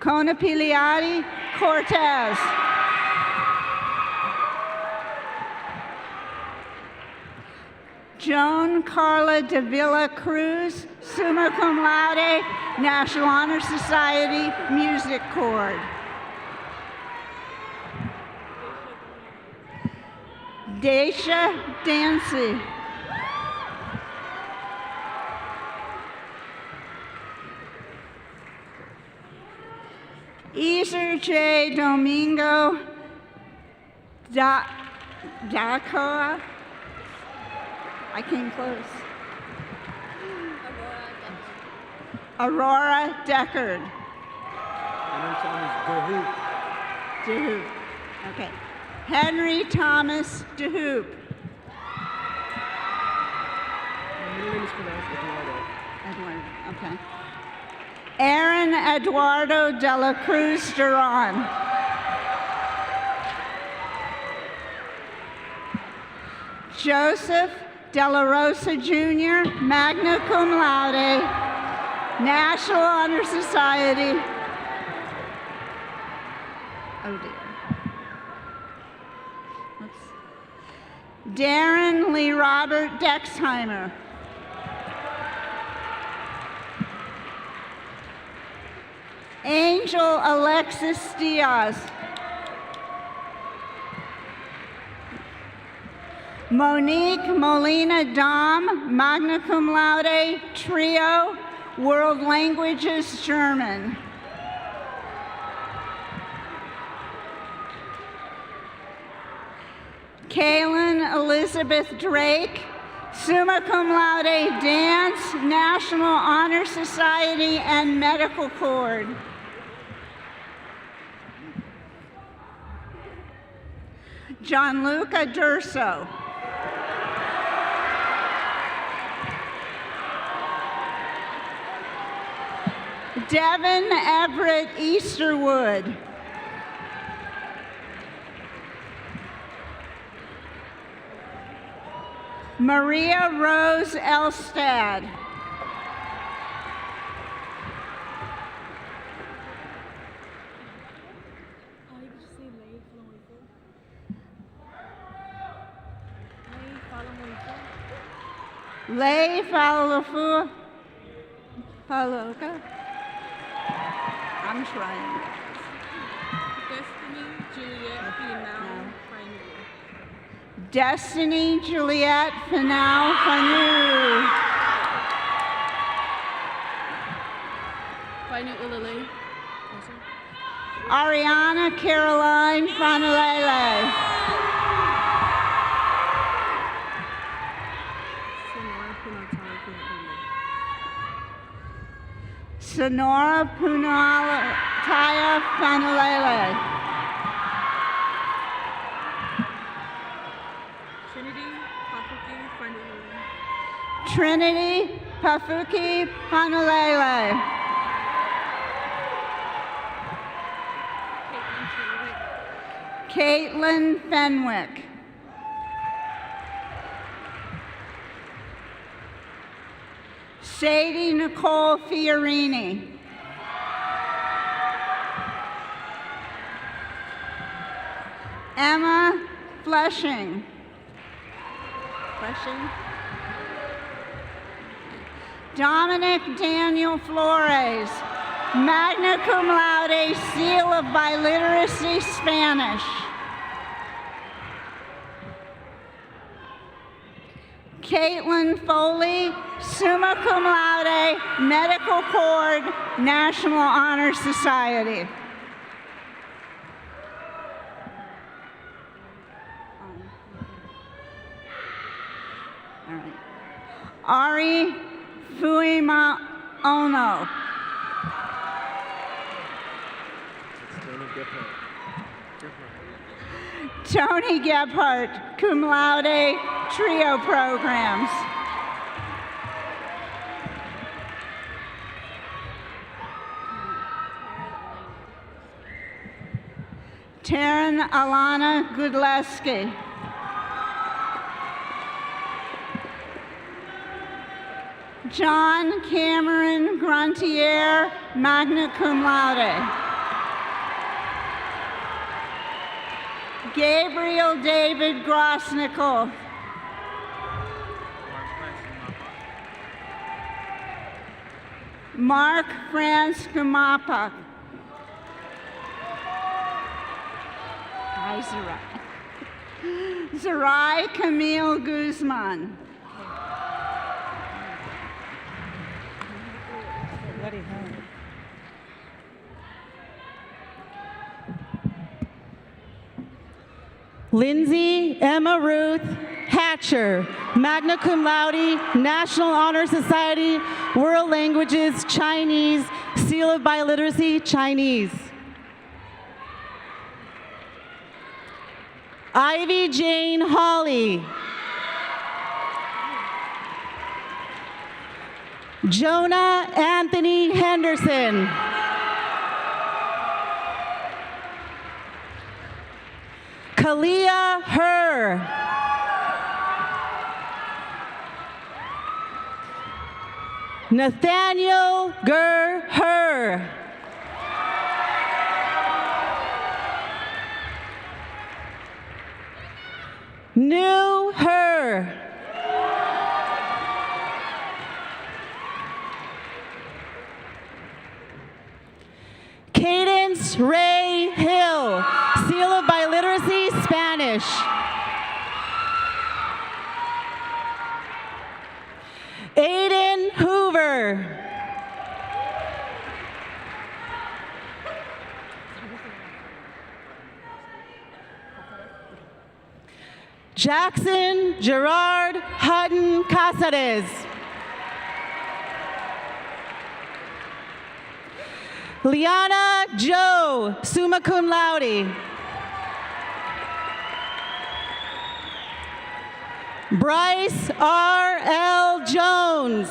Conapiliati Cortez. Joan Carla de Villa Cruz, summa cum laude, National Honor Society, Music Chord. Daisha Dancy. Ezer J. Domingo Dacoa. I came close. Aurora Deckard. DeHoop. Okay. Henry Thomas DeHoop. Eduardo. Okay. Aaron Eduardo de la Cruz Duran. Joseph De La Rosa Jr., magna cum laude, National Honor Society. Oh dear. Oops. Darren Lee Robert Dexheimer. Angel Alexis Diaz. Monique Molina Dom, magna cum laude, trio, world languages, German. Kaylin Elizabeth Drake, summa cum laude, dance, National Honor Society, and medical chord. Gianluca Durso. Devin Everett Easterwood. Maria Rose Elstad. Lay Falafu. Paloka. I'm trying. Destiny Juliet Finau Fanu. Ariana Caroline Fanalele. Sonora Punataya Fanalele. Trinity Pafuki Panalele. Caitlin Fenwick. Sadie Nicole Fiorini. Emma Fleshing. Dominic Daniel Flores. magna cum laude, seal of biliteracy, Spanish. Caitlin Foley, summa cum laude, medical cord, National Honor Society. All right. Ari Fuima Ono. Tony Gebhardt, cum laude, trio programs. Taryn Alana Gudleski. John Cameron Grantier, magna cum laude. Gabriel David Grosnickel. Mark France Gumapa. Hi, Zerai. Zerai Camille Guzman. Lindsay Emma Ruth Hatcher, magna cum laude, National Honor Society, World Languages, Chinese, seal of biliteracy, Chinese. Ivy Jane Hawley. Jonah Anthony Henderson. Kalia Her. Nathaniel Gur Her. New Her. Cadence Ray Hill, seal of biliteracy, Spanish. Aiden Hoover. Jackson Gerard Hutton Casares. Liana Joe, summa cum laude. Bryce R.L. Jones.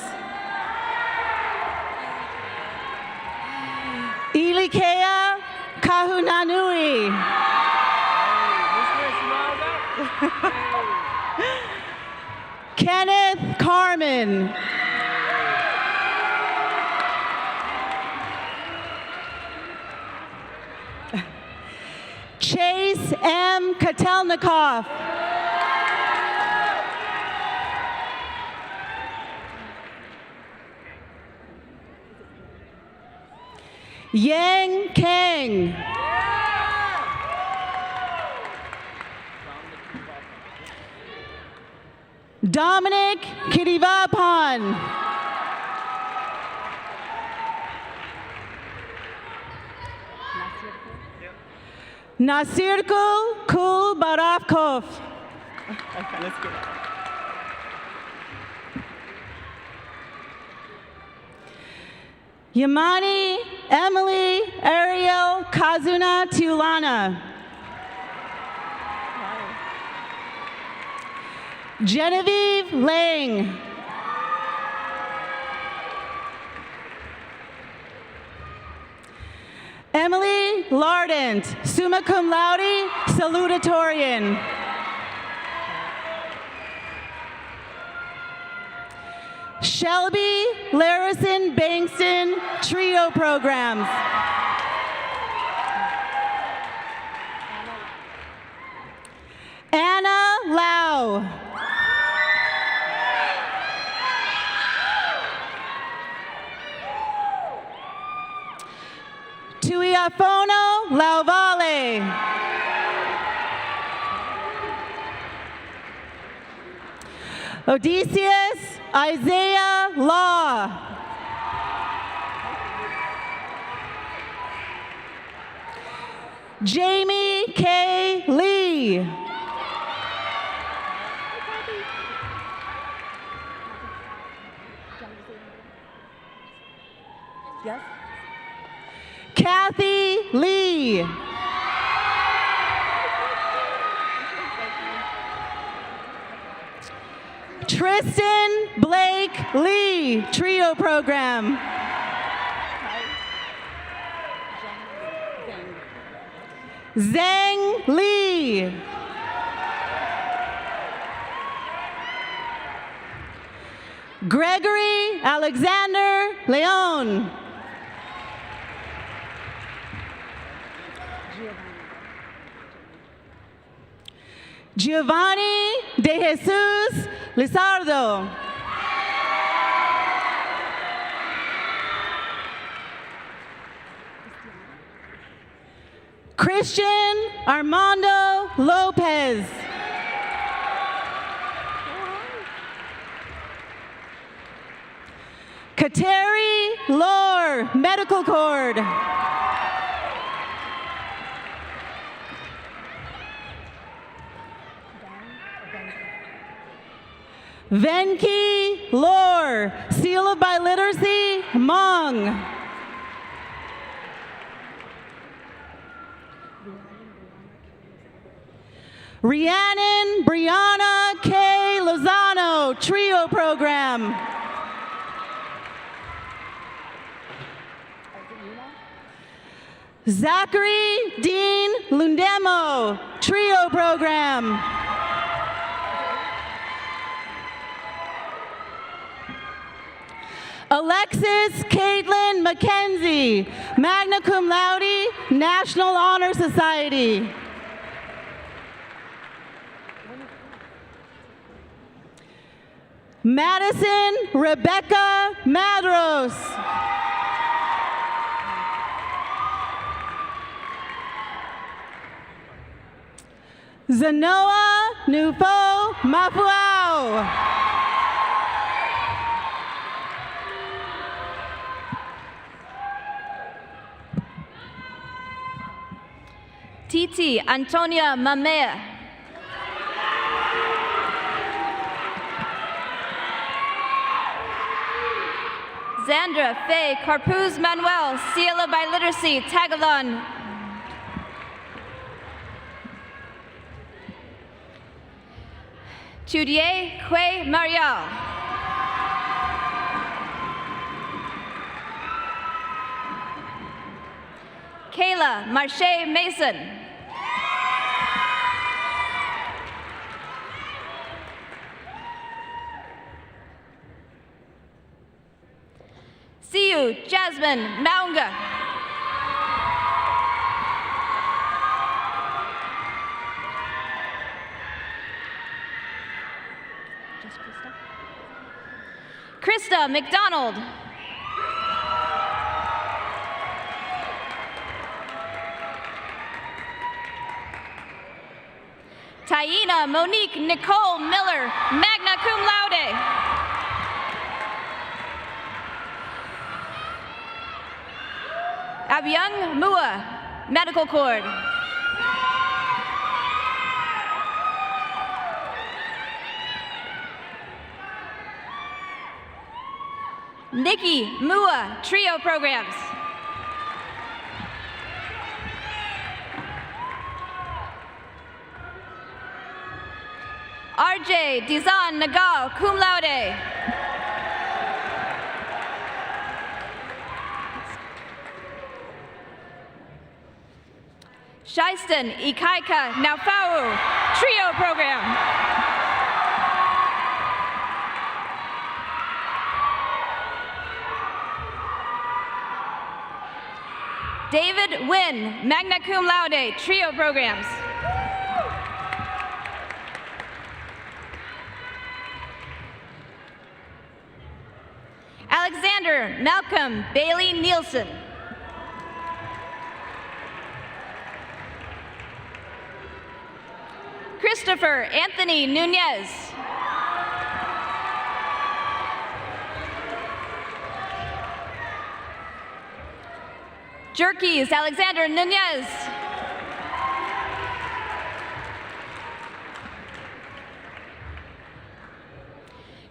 Ilikea Kahunanui. Kenneth Carmen. Chase M. Katelnikoff. Yang Kang. Dominic Kirivapan. Nasirkul Kul Baravkov. Okay, let's go. Yamani Emily Ariel Kazuna Tiulana. Genevieve Lang. Emily Lardent, summa cum laude, salutatorian. Shelby Larison Bankston, trio programs. Anna Lau. Tuiafono Lauvale. Odysseus Isaiah Law. Jamie K. Lee. Yes? Kathy Lee. Tristan Blake Lee, Trio Program. Zhang Li. Gregory Alexander Leon. Giovanni de Jesus Lizardo. Christian Armando Lopez. Kateri Lore, Medical Cord. Venki Lore, Seal of Biliteracy, Hmong. Rhiannon Brianna K. Lozano, Trio Program. Zachary Dean Lundemo, Trio Program. Alexis Caitlin McKenzie, magna cum laude, National Honor Society. Madison Rebecca Madros. Zanoa Nufo Mafuao. Titi Antonia Mamea. Zandra Faye Carpuz Manuel, Seal of Biliteracy, Tagalon. Chudier Quay Marial. Kayla Marche Mason. Siu Jasmine Maunga. Krista McDonald. Taina Monique Nicole Miller, magna cum laude. Abyung Mua, medical cord. Nikki Mua, trio programs. RJ Dizan Nagal, cum laude. Shaiston Ikaika Naufau, trio program. David Wynn, magna cum laude, trio programs. Alexander Malcolm Bailey Nielsen. Christopher Anthony Nunez. Jerkies Alexander Nunez.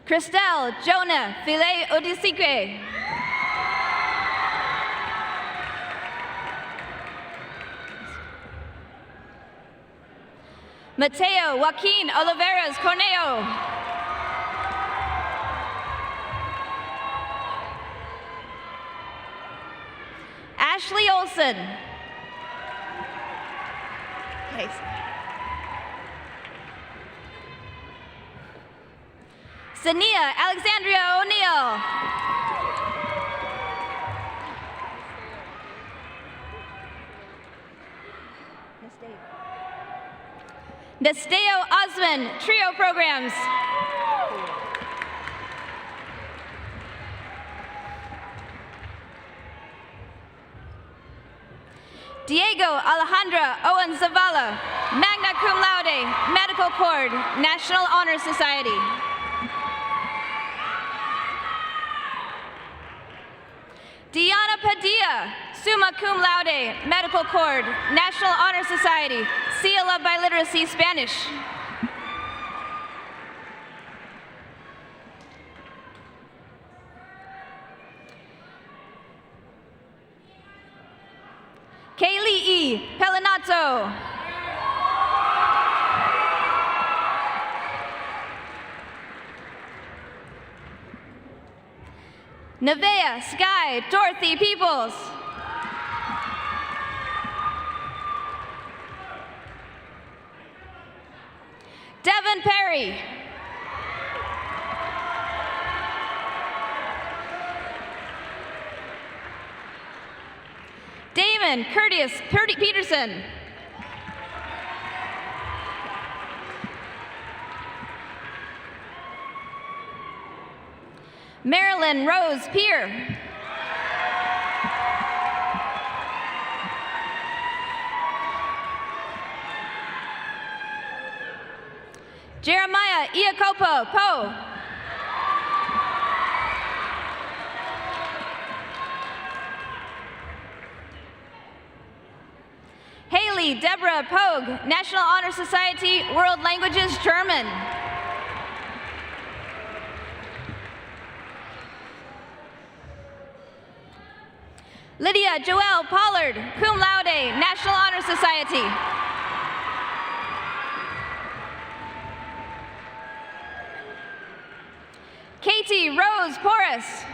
Christelle Jonah Filet Odisique. Mateo Joaquin Oliveras Corneo. Ashley Olson. Okay. Sania Alexandria O'Neill. Nesteo Osman, Trio Programs. Diego Alejandra Owen Zavala, magna cum laude, medical cord, National Honor Society. Diana Padilla, summa cum laude, medical cord, National Honor Society, seal of biliteracy, Spanish. Kaylee E. Pelinato. Nevea Sky Dorothy Peoples. Devin Perry. Damon Curtis Peterson. Marilyn Rose Peer. Jeremiah Iacopo Poe. Haley Deborah Pogue, National Honor Society, World Languages, German. Lydia Joelle Pollard, cum laude, National Honor Society. Katie Rose Porras.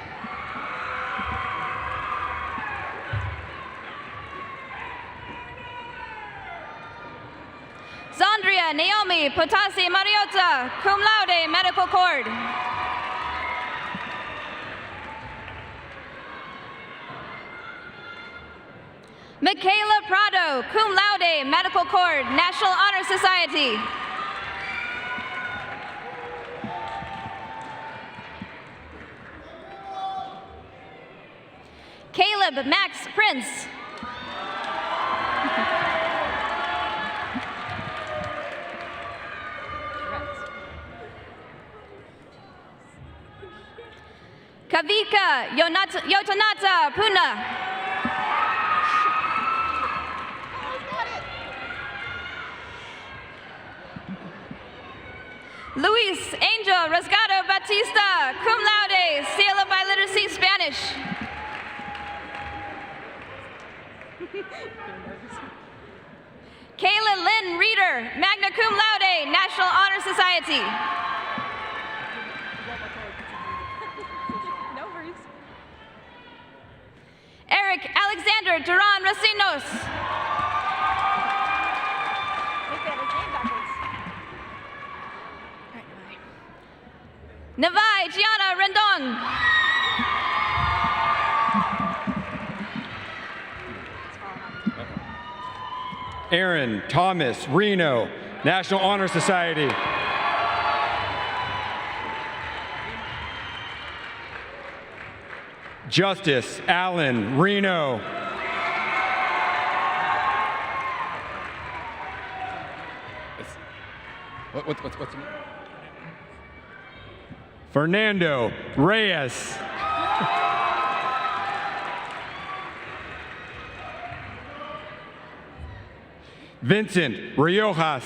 Zandria Naomi Potasi Mariota, cum laude, medical cord. Michaela Prado, cum laude, medical cord, National Honor Society. Caleb Max Prince. Kavika Yotanata Puna. Luis Angel Rasgado Batista, cum laude, seal of biliteracy, Spanish. Kayla Lynn Reeder, magna cum laude, National Honor Society. No worries. Eric Alexander Duran Racinos. Navai Gianna Rendon. Aaron Thomas Reno, National Honor Society. Justice Allen Reno. What's the name? Fernando Reyes. Vincent Riojas.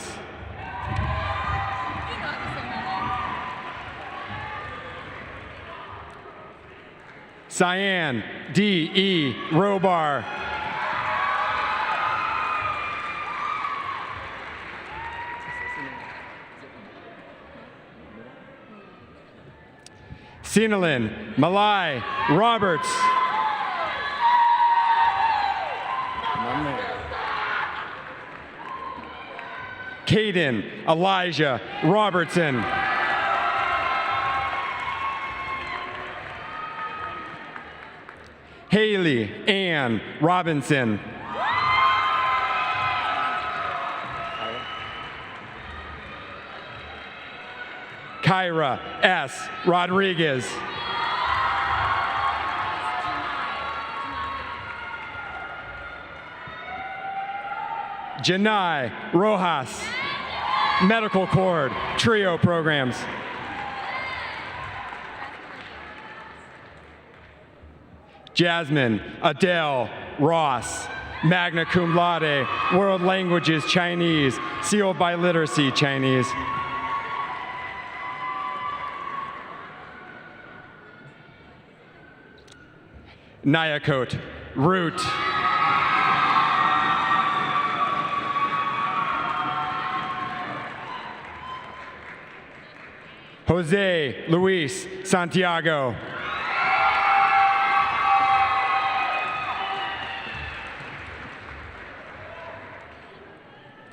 Cyan D.E. Robar. Sinalin Malai Roberts. Caden Elijah Robertson. Haley Ann Robinson. Kyra S. Rodriguez. Janai Rojas. Medical Cord Trio Programs. Jasmine Adele Ross. Magna Cum Laude, World Languages Chinese, sealed by Literacy Chinese. Nyakot Root. Jose Luis Santiago.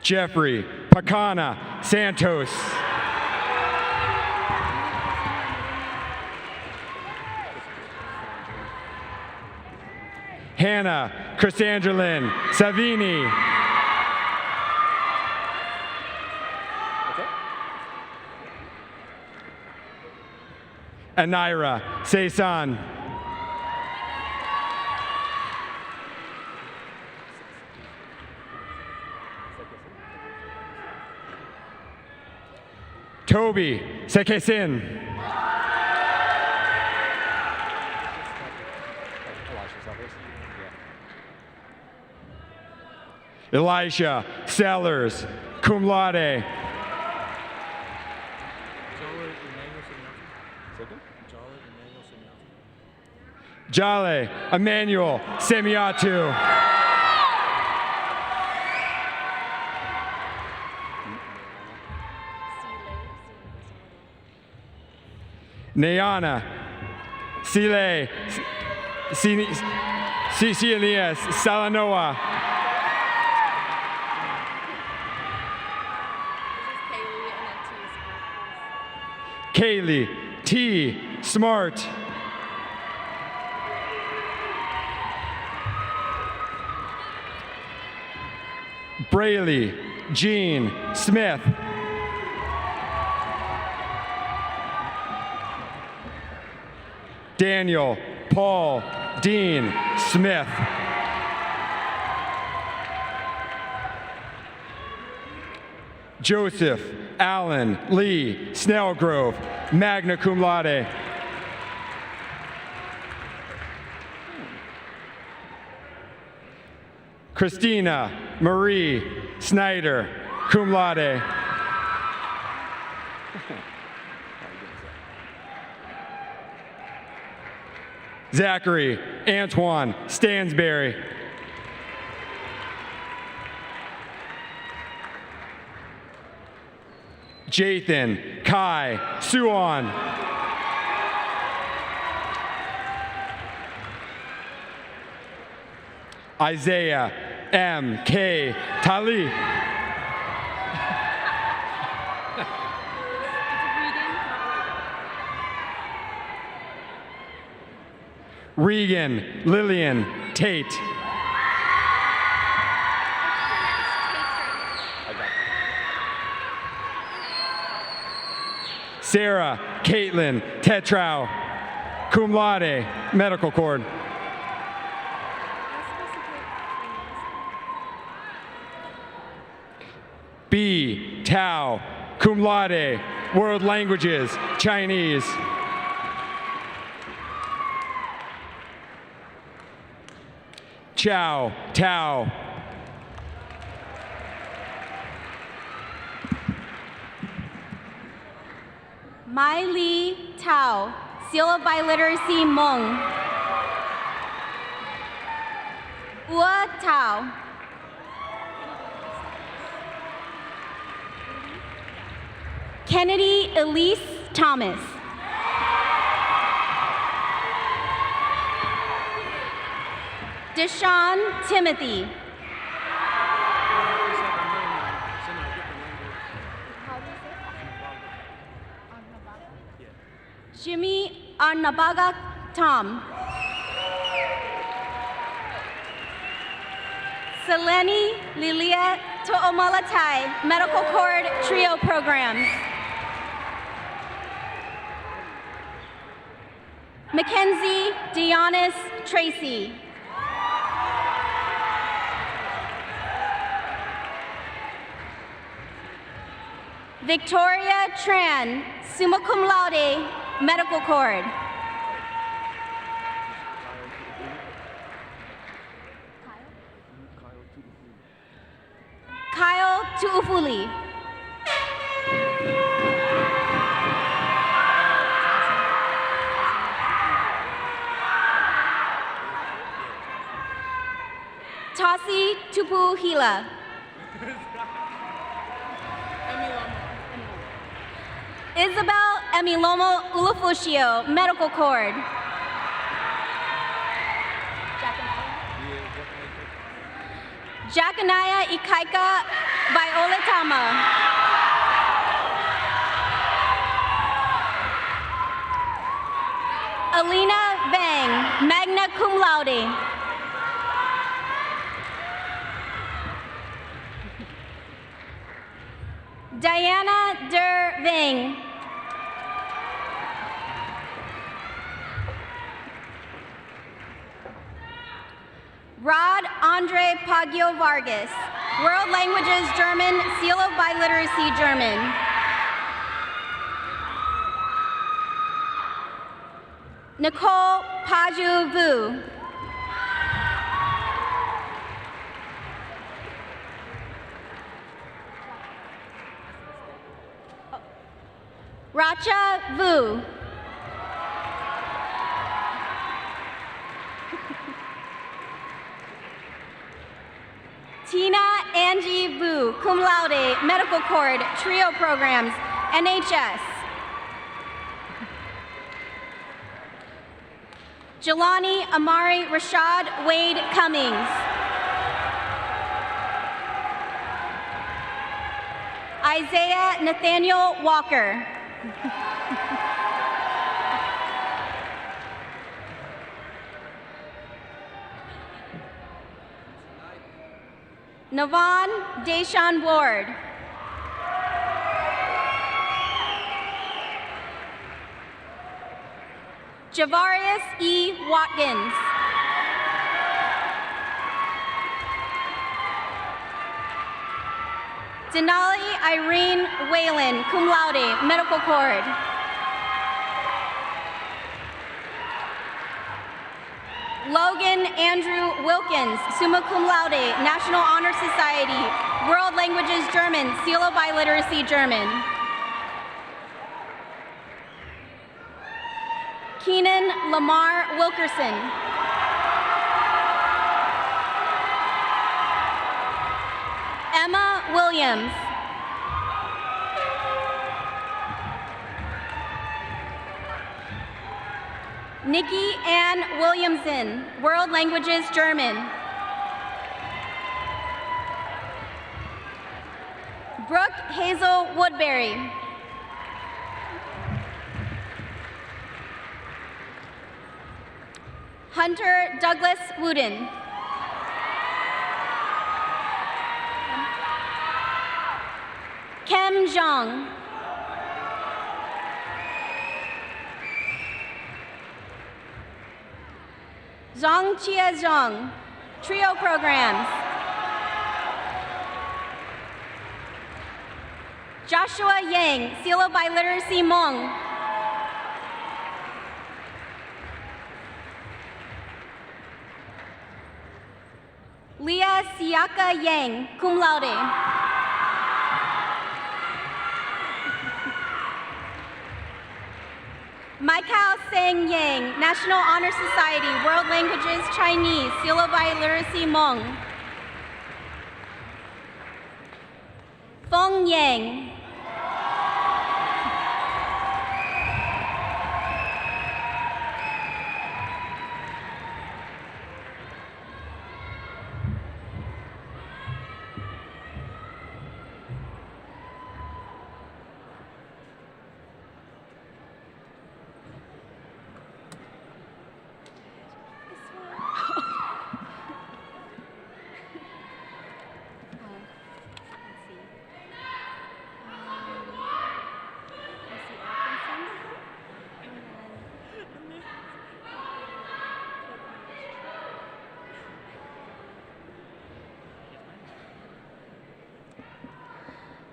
Jeffrey Pacana Santos. Hannah Chrisangelin Savini. Anira Seisan. Toby Sekesin. Elisha Sellers, cum laude. Jale Emmanuel Semiatu. Nayana Sile Cecilias Salanoa. Kaylee T. Smart. Braley Jean Smith. Daniel Paul Dean Smith. Joseph Allen Lee Snellgrove, magna cum laude. Christina Marie Snyder, cum laude. Zachary Antoine Stansberry. Jathan Kai Suon. Isaiah M. K. Tali. Regan Lillian Tate. Sarah Caitlin Tetrow, cum laude, medical cord. B. Tao cum laude, world languages, Chinese. Chow, Tao. Mai Li Tao, Seal of Biliteracy Hmong. Ua Tao. Kennedy Elise Thomas. Deshaun Timothy. Jimmy Arnabaga Tom. Seleni Lilia To'omalatai, Medical Cord Trio Programs. Mackenzie Dionis Tracy. Victoria Tran, summa cum laude, Medical Cord. Kyle Tuufuli. Tasi Tupuhila. Isabel Emilomo Ulufushio, Medical Cord. Jackanaya Ikaika Violetama. Alina Vang, magna cum laude. Diana Der Ving. Rod Andre Pagio Vargas, World Languages German, Seal of Biliteracy German. Nicole Paju Vu. Racha Vu. Tina Angie Vu, cum laude, Medical Cord, Trio Programs, NHS. Jelani Amari Rashad Wade Cummings. Isaiah Nathaniel Walker. Navon Deshaun Ward. Javarius E. Watkins. Denali Irene Whalen, cum laude, Medical Cord. Logan Andrew Wilkins, summa cum laude, National Honor Society, World Languages German, Seal of Biliteracy German. Keenan Lamar Wilkerson. Emma Williams. Nikki Ann Williamson, World Languages German. Brooke Hazel Woodbury. Hunter Douglas Wooden. Kem Zhang. Zhang Chia Zhang, Trio Programs. Joshua Yang, seal of biliteracy Hmong. Leah Siaka Yang, cum laude. Michael Sang Yang, National Honor Society, World Languages Chinese, seal of biliteracy Hmong. Feng Yang.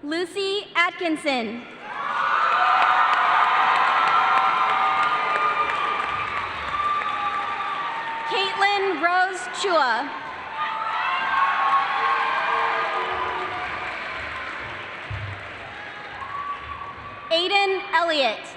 Lucy Atkinson. Caitlin Rose Chua. Aiden Elliott.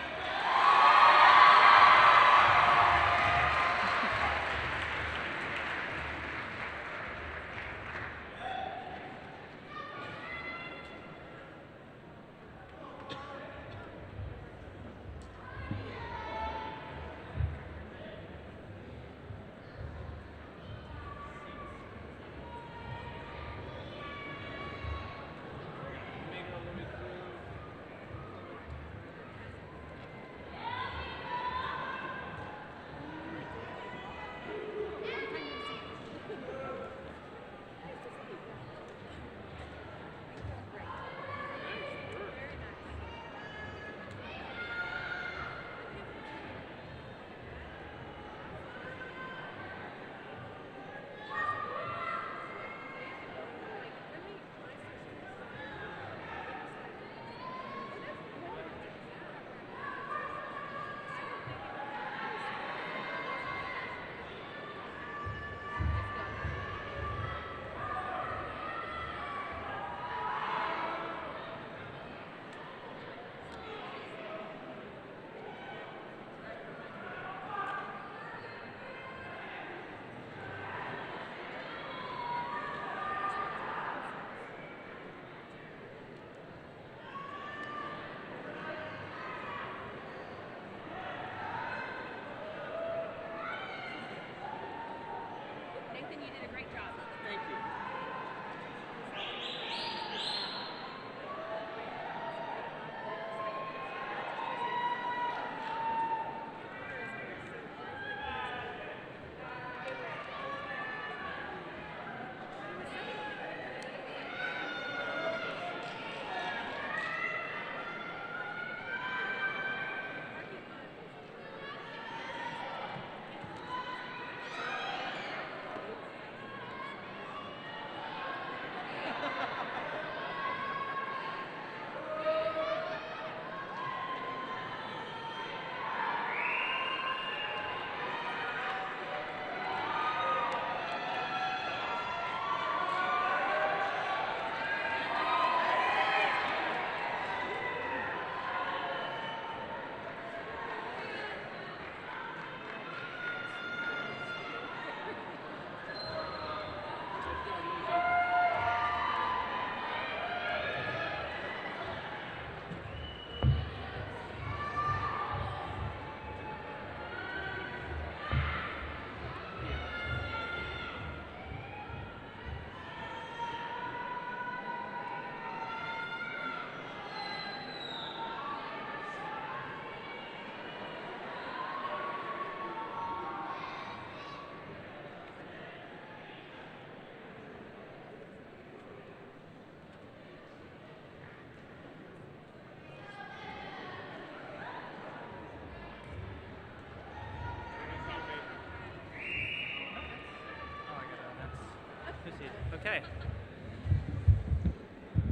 Okay.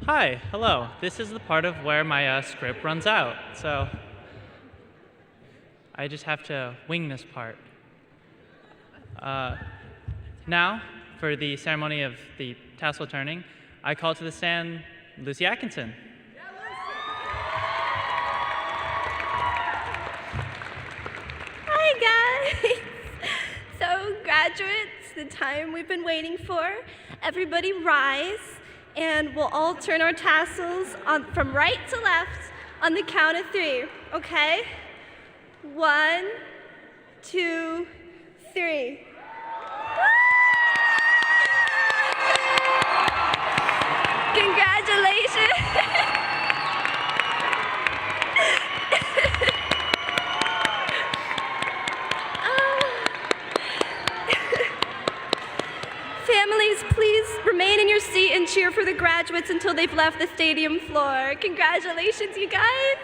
Hi, hello. This is the part of where my script runs out, so I just have to wing this part. Now, for the ceremony of the tassel turning, I call to the stand Lucy Atkinson. Hi, guys. So, graduates, the time we've been waiting for. Everybody rise, and we'll all turn our tassels from right to left on the count of 3, okay? 1, 2, 3. Congratulations! Families, please remain in your seat and cheer for the graduates until they've left the stadium floor. Congratulations, you guys!